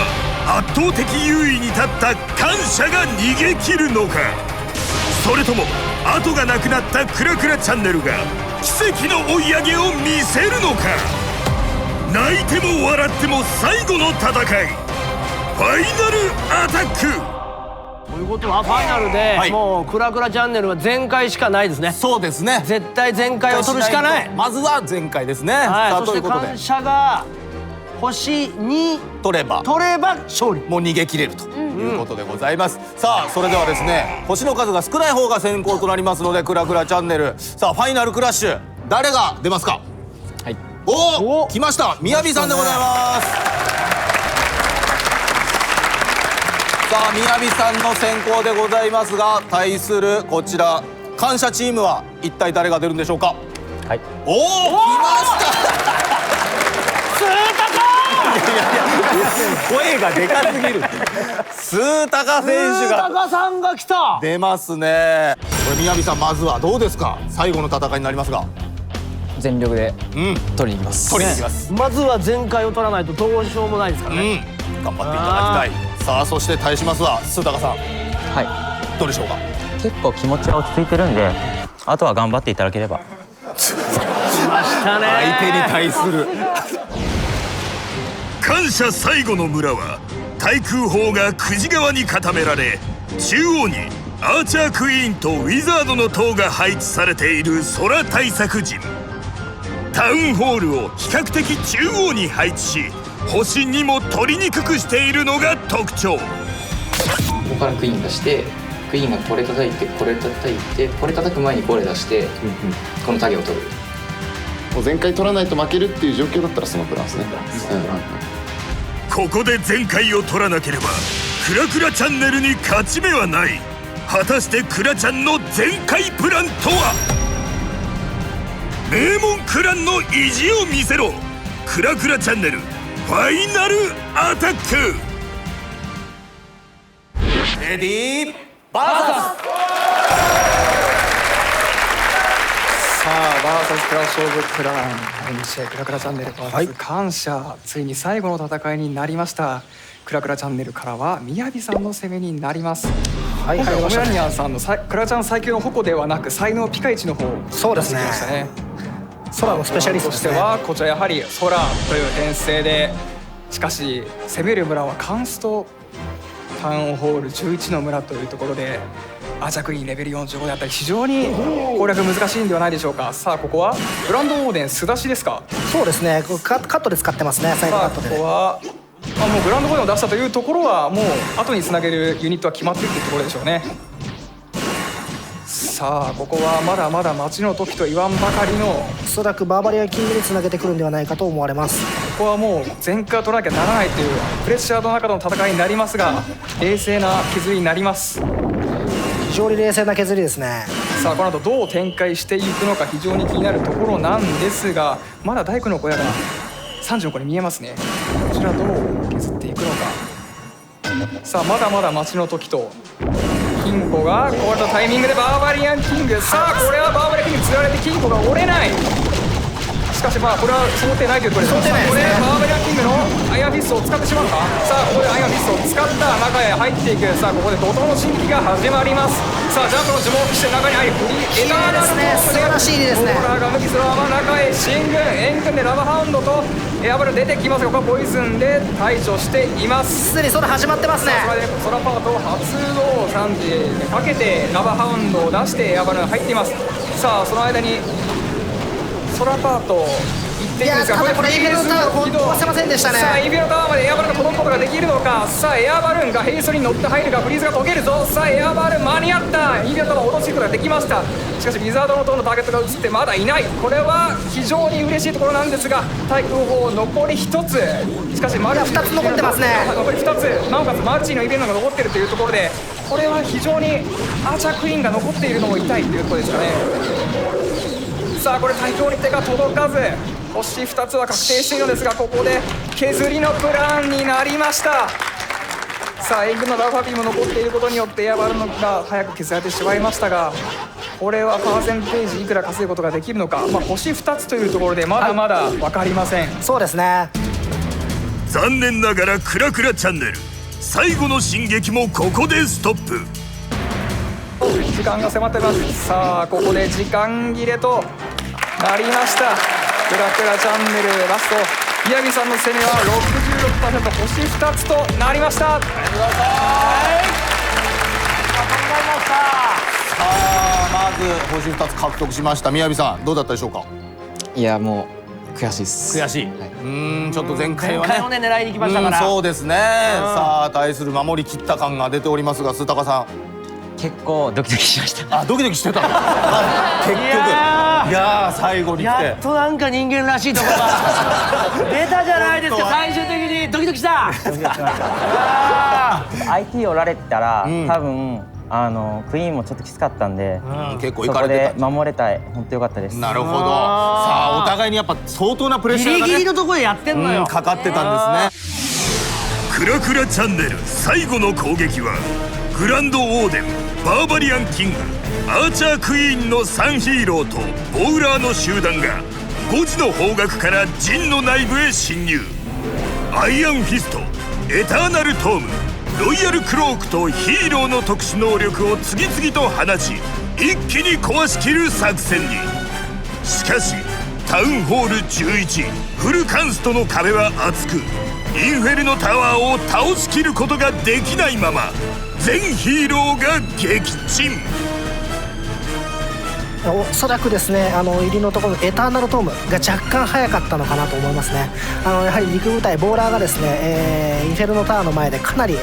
圧倒的優位に立った感謝が逃げ切るのか、それとも後がなくなったクラクラチャンネルが奇跡の追い上げを見せるのか。泣いても笑っても最後の戦い、ファイナルアタック。ということはファイナルで、もうクラクラチャンネルは全開しかないですね。そうですね、絶対全開を取るしかない。まずは全開ですね。そして感謝が星2取れば勝利、もう逃げ切れるということでございます。さあそれではですね、星の数が少ない方が先行となりますので、クラクラチャンネル、さあファイナルクラッシュ誰が出ますか。はい、お来ました、みやびさんでございます。さあみやびさんの先行でございますが、対するこちら感謝チームは一体誰が出るんでしょうか。はい、おお来ました声がでかすぎる。スータカ選手が、スータカさんが来た。出ますね。これみやびさん、まずはどうですか。最後の戦いになりますが全力で取りに行きます。取りに行きます。まずは前回を取らないとどうしようもないですからね。頑張っていただきたい。さあそして対しますはスータカさん、はい、どうでしょうか。結構気持ちは落ち着いてるんで、あとは頑張っていただければ。来ましたね。相手に対する感謝最後の村は対空砲が久慈側に固められ、中央にアーチャークイーンとウィザードの塔が配置されている空対策陣。タウンホールを比較的中央に配置し、星2も取りにくくしているのが特徴。ここからクイーン出して、クイーンがこれ叩いてこれ叩いて、これ叩く前にこれ出して、このタゲを取る。もう前回取らないと負けるっていう状況だったらそのプランですね。ここで前回を取らなければクラクラチャンネルに勝ち目はない。果たしてクラちゃんの全開プランとは。名門クランの意地を見せろ。クラクラチャンネルファイナルアタック。レディーバーサス。さあバーサスクラッシュオブクラン第2試合クラクラチャンネルバーサス感謝、ついに最後の戦いになりました。クラクラチャンネルからはみやびさんの攻めになります。今回オムラニアンさんのクラちゃん最強の矛ではなく才能ピカイチの方をそうですね。出してきましたね。空のスペシャリストですね。としてはこちらやはり空という編成で、しかし攻める村はカンストタウンホール11の村というところで、アーチャークイーンレベル45であったり非常に攻略難しいんではないでしょうか。さあここはグランドオーデン素出しですか。そうですね、カットで使ってますね。サイドカットで。ここはもうグランドオーデンを出したというところは、もう後につなげるユニットは決まっているというところでしょうね。さあここはまだまだ待ちの時と言わんばかりの、おそらくバーバリアキングにつなげてくるんではないかと思われます。ここはもう全開を取らなきゃならないというプレッシャーの中の戦いになりますが、冷静な削りになります。非常に冷静な削りですね。さあこの後どう展開していくのか非常に気になるところなんですが、まだ大工の小屋が30の子に見えますね。こちらどう削っていくのか。さあまだまだ待ちの時と、金庫がこれのタイミングでバーバリアンキング、さあこれはバーバリアンキング釣られて金庫が折れない。しかしまあこれは想定ないということです。これバーバリアンキングのアイアンフィストを使ってしまうか。さあここでアイアンフィストを使った中へ入っていく。さあここで怒涛の新規が始まります。さあジャンプの呪文をして中に入りフリーエターナルトームで素晴らしいですね。ボーラーが向きそのまま中へ進軍、援軍でラバハウンドとエアバル出てきますが、ここはポイズンで対処しています。すでにそれ始まってますね。それで空パートを発動3時にかけてラバハウンドを出してエアバルが入っています。さあその間に空パートいやただこれインフェルノタワー壊せませんでしたね。さあインフェルノタワーまでエアバルが届くことができるのか。さあエアバルーンがヘイストに乗って入るがフリーズが解けるぞ。さあエアバルーン間に合った。インフェルノタワーを落とすことができました。しかしウィザードの塔のターゲットが映ってまだいない。これは非常に嬉しいところなんですが、対空砲残り1つ。しかしマルチ2つ残ってますね。残り2つ、なおかつマルチのイベントが残っているというところで、これは非常にアーチャークイーンが残っているのも痛いというところですかね。さあこれ対空に手が届かず、星2つは確定しているのですが、ここで削りのプランになりました。さあ援軍のラファビーも残っていることによってエアバルのが早く削られてしまいましたが、これはパーセンテージいくら稼ぐことができるのか。まあ星2つというところでまだまだ分かりません。そうですね。残念ながらクラクラチャンネル最後の進撃もここでストップ。時間が迫っています。さあここで時間切れとなりました。クラクラチャンネルラスト、宮城さんの攻めは 66%、 星2つとなりました。ありがとうございます。さあまず星2つ獲得しました宮城さん、どうだったでしょうか。いやもう悔しいです。悔しい、ちょっと前回はね狙いに行きましたから。そうですね。さあ対する守り切った感が出ておりますが、須高さん結構ドキドキしました。あ、ドキドキしてたの結局いやー最後に来てやっとなんか人間らしいところが出たじゃないですか。最終的にドキドキした。IT おられたら、多分クイーンもちょっときつかったんで、結構そこで守れたい。本当良かったです。なるほど。さあお互いにやっぱ相当なプレッシャーがねギリギリのところでやってんのよ。かかってたんですね。クラクラチャンネル最後の攻撃はグランドオーデン、バーバリアンキング、アーチャークイーンの3ヒーローとボウラーの集団が5時の方角から陣の内部へ侵入。アイアンフィスト、エターナルトーム、ロイヤルクロークとヒーローの特殊能力を次々と放ち一気に壊しきる作戦に。しかしタウンホール11フルカンストの壁は厚く、インフェルノタワーを倒しきることができないまま全ヒーローが撃沈。おそらくですね入りのところのエターナルトームが若干早かったのかなと思いますね。やはり陸部隊ボーラーがですね、インフェルノタワーの前でかなり、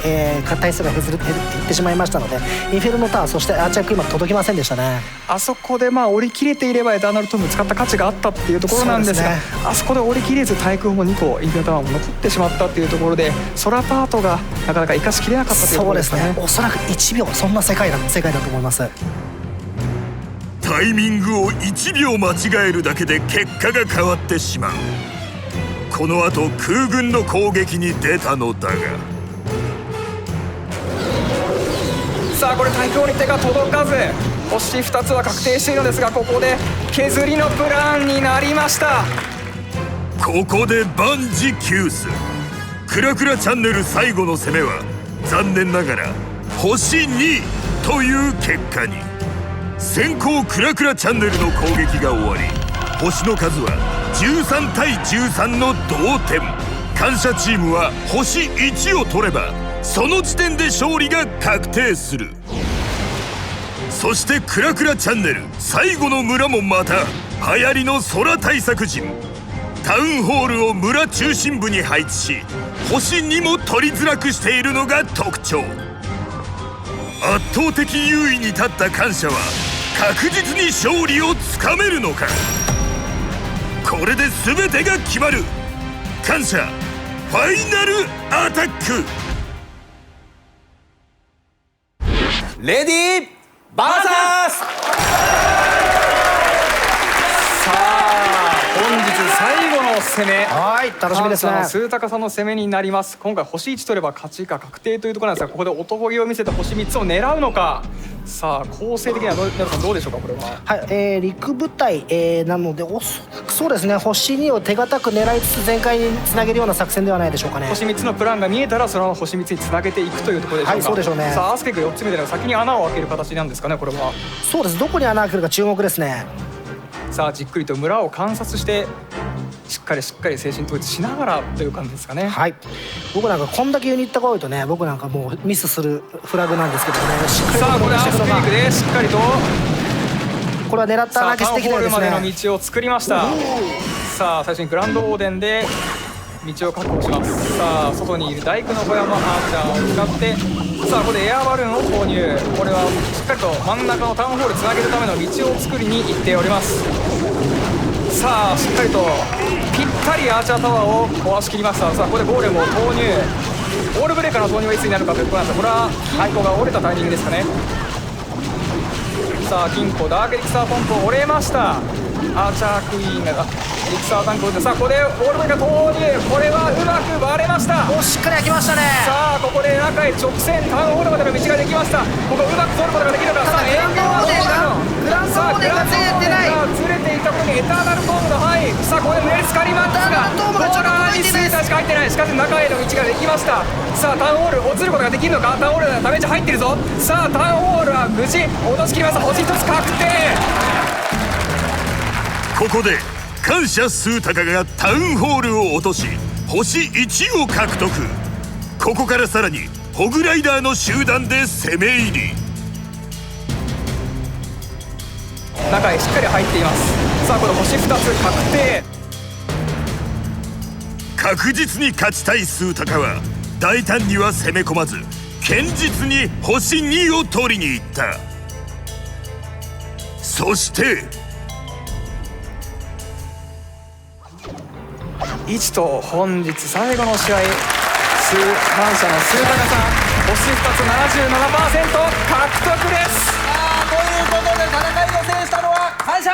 体数が減ってしまいましたので、インフェルノタワーそしてアーチャークイーンまで届きませんでしたね。あそこで折り切れていればエターナルトーム使った価値があったっていうところなんですが、あそこで折り切れず対空砲2個インフェルノタワーも残ってしまったっていうところで、空パートがなかなか生かしきれなかったというところですね。おそらく1秒そんな世界だと思います。タイミングを1秒間違えるだけで結果が変わってしまう。この後空軍の攻撃に出たのだが、さあこれ対空に手が届かず星2つは確定しているのですが、ここで削りのプランになりました。ここで万事休す。クラクラチャンネル最後の攻めは残念ながら星2という結果に。先行クラクラチャンネルの攻撃が終わり、星の数は13対13の同点。感謝チームは星1を取ればその時点で勝利が確定する。そしてクラクラチャンネル最後の村もまた流行りの空対策陣。タウンホールを村中心部に配置し、星2も取りづらくしているのが特徴。圧倒的優位に立った感謝は確実に勝利をつかめるのか。これで全てが決まる。感謝ファイナルアタック。レディーバーサス攻め。はい楽しみですね。感謝の数高さんの攻めになります。今回星1取れば勝ちか確定というところなんですが、ここで男気を見せて星3つを狙うのか。さあ構成的にはどうでしょうかこれは。はい、陸部隊、なのでおそらくそうですね、星2を手堅く狙いつつ全開につなげるような作戦ではないでしょうかね。星3つのプランが見えたらその星3つにつなげていくというところでしょうか。はいそうでしょうね。さあアスケ君4つ目で先に穴を開ける形なんですかねこれは。そうです、どこに穴開けるか注目ですね。さあじっくりと村を観察してしっかり精神統一しながらという感じですかね。はい、僕なんかこんだけユニットが多いとね、僕なんかもうミスするフラグなんですけどね、しっかりとさあこれアスクリークでしっかりとこれは狙った穴開けしてきたようですね。タウンホールまでの道を作りました。さあ最初にグランドオーデンで道を確保します。さあ外にいる大工の小山アーチャーを使って、さあここでエアバルーンを投入。これはしっかりと真ん中のタウンホールつなげるための道を作りに行っております。さあしっかりとぴったりアーチャータワーを壊しきりました。さあここでゴーレムを投入。オールブレーカーの投入はいつになるかというところなんですが、これは金庫が折れたタイミングですかね。さあ金庫ダークエリクサーポンプを折れました。アーチャークイーンがエリクサータンクを打って、さあここでオールブレーカー投入。これはうまく割れました。おしっかり開きましたね。さあここで中へ直線タウンホールまでの道ができました。ここうまく通ることができるのか。さあエンドオーデンがグランドオーデンがずれてない。ずれていたことにエターナルトームがはい。さあここでムエスカリマックスがボーダーにスイーターしか入ってない。しかし中への道ができました。さあタウンホール落ちることができるのか。タウンホールダメージ入ってるぞ。さあタウンホールは無事落としきりました。星1つ確定。ここで感謝数高がタウンホールを落とし星1を獲得。ここからさらにホグライダーの集団で攻め入り中へしっかり入っています。さあこれ星2つ確定。確実に勝ちたい数高は大胆には攻め込まず堅実に星2を取りに行った。そして1と本日最後の試合感謝の数高さん星2つ 77% 獲得です。ということで戦いを制したのは感謝。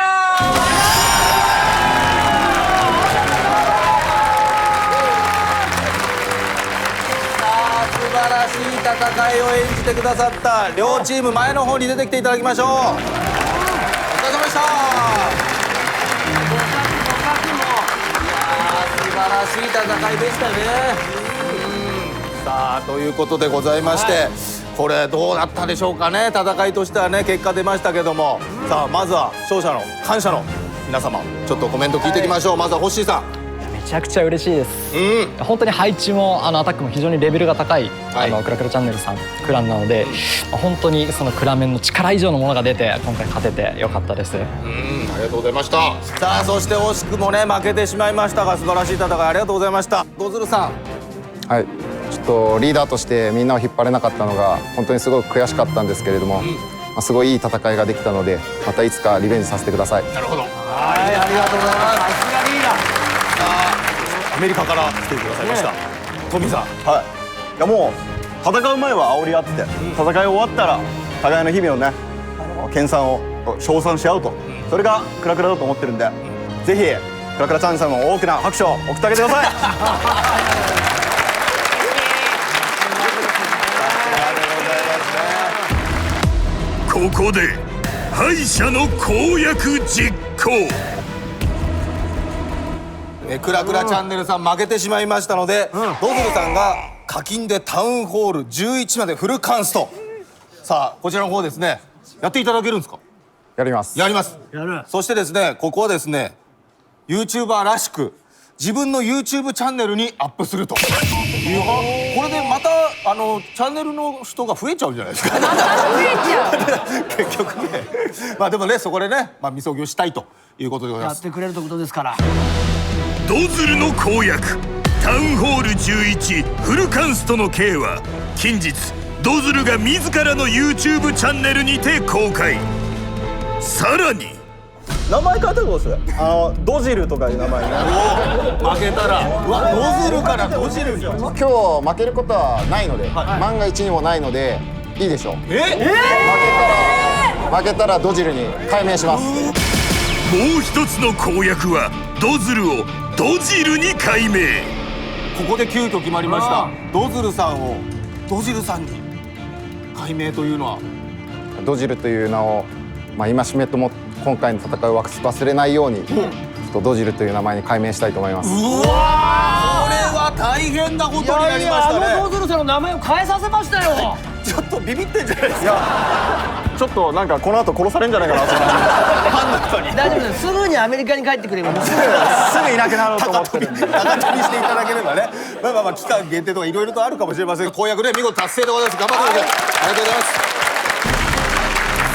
素晴らしい戦いを演じてくださった両チーム前の方に出てきていただきましょう。お疲れ様でした。素晴らしい戦いでしたね。さあということでございまして、これどうだったでしょうかね。戦いとしてはね結果出ましたけども、さあまずは勝者の感謝の皆様ちょっとコメント聞いていきましょう。まずはホッシーさん。めちゃくちゃ嬉しいです、本当に配置もアタックも非常にレベルが高い、クラクラチャンネルさんクランなので、本当にそのクラメンの力以上のものが出て今回勝ててよかったです。ありがとうございました。さあそして惜しくもね負けてしまいましたが素晴らしい戦いありがとうございました。ドズルさん。はい、ちょっとリーダーとしてみんなを引っ張れなかったのが本当にすごく悔しかったんですけれども、すごいいい戦いができたのでまたいつかリベンジさせてください。なるほど。はいありがとうございます。さすがリーダー。アメリカから来てくださいました、トミーさん。はい、いやもう戦う前は煽り合って戦い終わったら互いの日々をね研鑽を称賛し合うと、それがクラクラだと思ってるんで、ぜひクラクラチャンネルさんの大きな拍手を送ってあげてください。ここで敗者の公約実行。クラクラチャンネルさん負けてしまいましたので、ドズルさんが課金でタウンホール11までフルカンスト。さあこちらの方ですねやっていただけるんですか。やります。やります。やる。そしてですねここはですね YouTuber らしく自分の YouTube チャンネルにアップするという、これでまたチャンネルの人が増えちゃうんじゃないですか。増えちゃう結局ね。まあでもねそこでねみそぎをしたいということでございます。やってくれるということですから。ドズルの公約タウンホール11フルカンストの刑は近日ドズルが自らの YouTube チャンネルにて公開。さらに名前変えたらどうする？ドジルとかいう名前になる。負けたらうわドズルからドジルに。今日負けることはないので、万が一にもないのでいいでしょう。負けたらドジルに改名します。もう一つの公約はドズルをドジルに改名。ここで急遽決まりました。ドズルさんをドジルさんに改名というのは、ドジルという名を、戒めとも今回の戦いを忘れないように、ちょっとドジルという名前に改名したいと思います。うわー、これは大変なことになりましたね。あのドズルさんの名前を変えさせましたよ。ちょっとビビってんじゃないですか。ちょっとなんかこの後殺されんじゃないかなと思って大丈夫です。すぐにアメリカに帰ってくればすぐいなくなろうと思ってるんで、高飛びしていただければね。期間限定とかいろいろとあるかもしれません。公約で見事達成でございます。頑張ってください。ありがとうございます。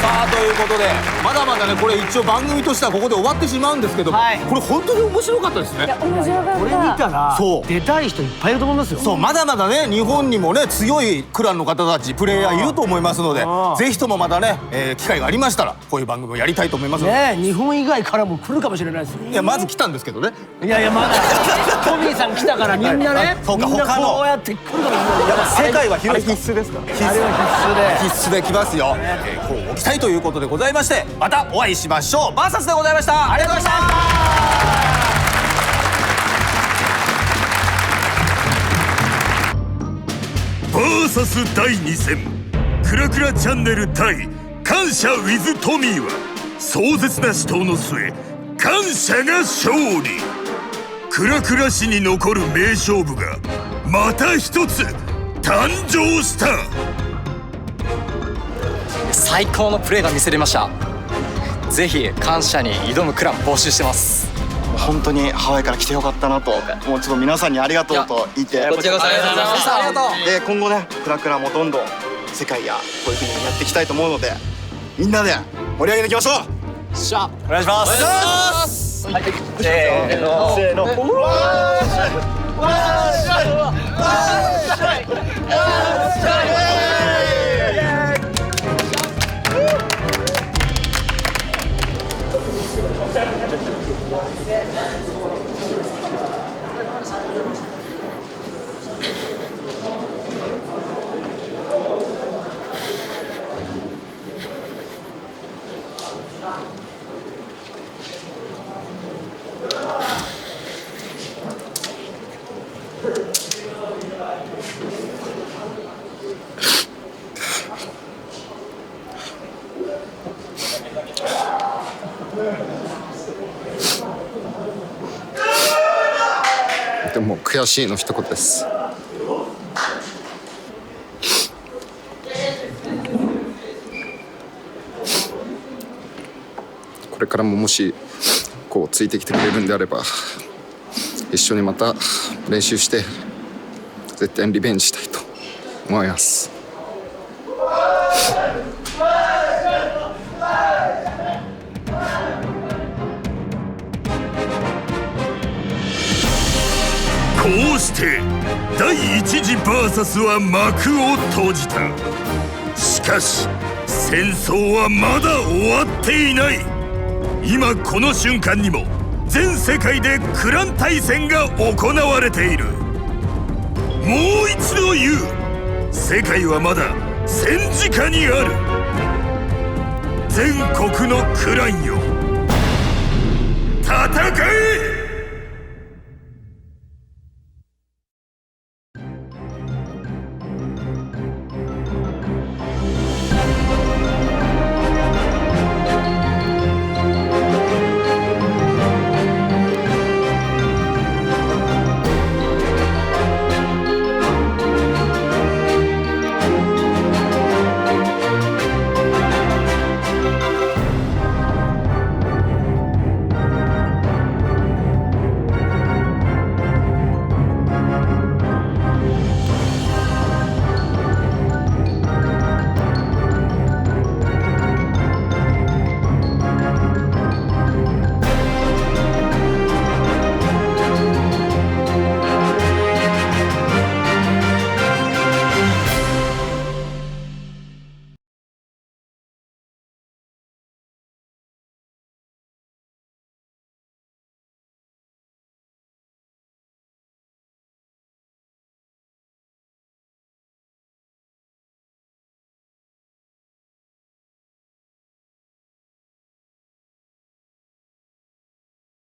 さあということで、まだまだね、これ一応番組としてはここで終わってしまうんですけども、これ本当に面白かったですね。いや面白かった。これ見たらそう出たい人いっぱいいると思いますよ。そう、まだまだね、日本にもね、強いクランの方たちプレイヤーいると思いますので、ぜひともまたね、機会がありましたらこういう番組をやりたいと思いますので。ね、日本以外からも来るかもしれないですよ。いや、まず来たんですけどね。いやいや、まだトミーさん来たからみんなね、そうか、みんな他のこうやって来るかもしれない。世界は広い。必須ですか？あれは必須で来ますよ。こうご期待ということでございまして、またお会いしましょう。バーサスでございました。ありがとうございました。バーサス第2戦クラクラチャンネル対感謝 with トミーは壮絶な死闘の末感謝が勝利。クラクラ史に残る名勝負がまた一つ誕生した。最高のプレーが見せれました。ぜひ感謝に挑むクラン募集してます。本当にハワイから来てよかったなと、もうちょっと皆さんにありがとうと言って、こちらこそありがとうございました。ありがとう。で、今後ね、クラクラもどんどん世界やこういう風にやっていきたいと思うので、みんなで盛り上げていきましょう。しゃお願いします。お願いします。はい、せーのせーの。でも悔しいの一言です。これからももしこうついてきてくれるんであれば、一緒にまた練習して絶対にリベンジしたいと思います。こうして第一次バーサスは幕を閉じた。しかし戦争はまだ終わっていない。今この瞬間にも全世界でクラン対戦が行われている。もう一度言う、世界はまだ戦時下にある。全国のクランよ、戦え！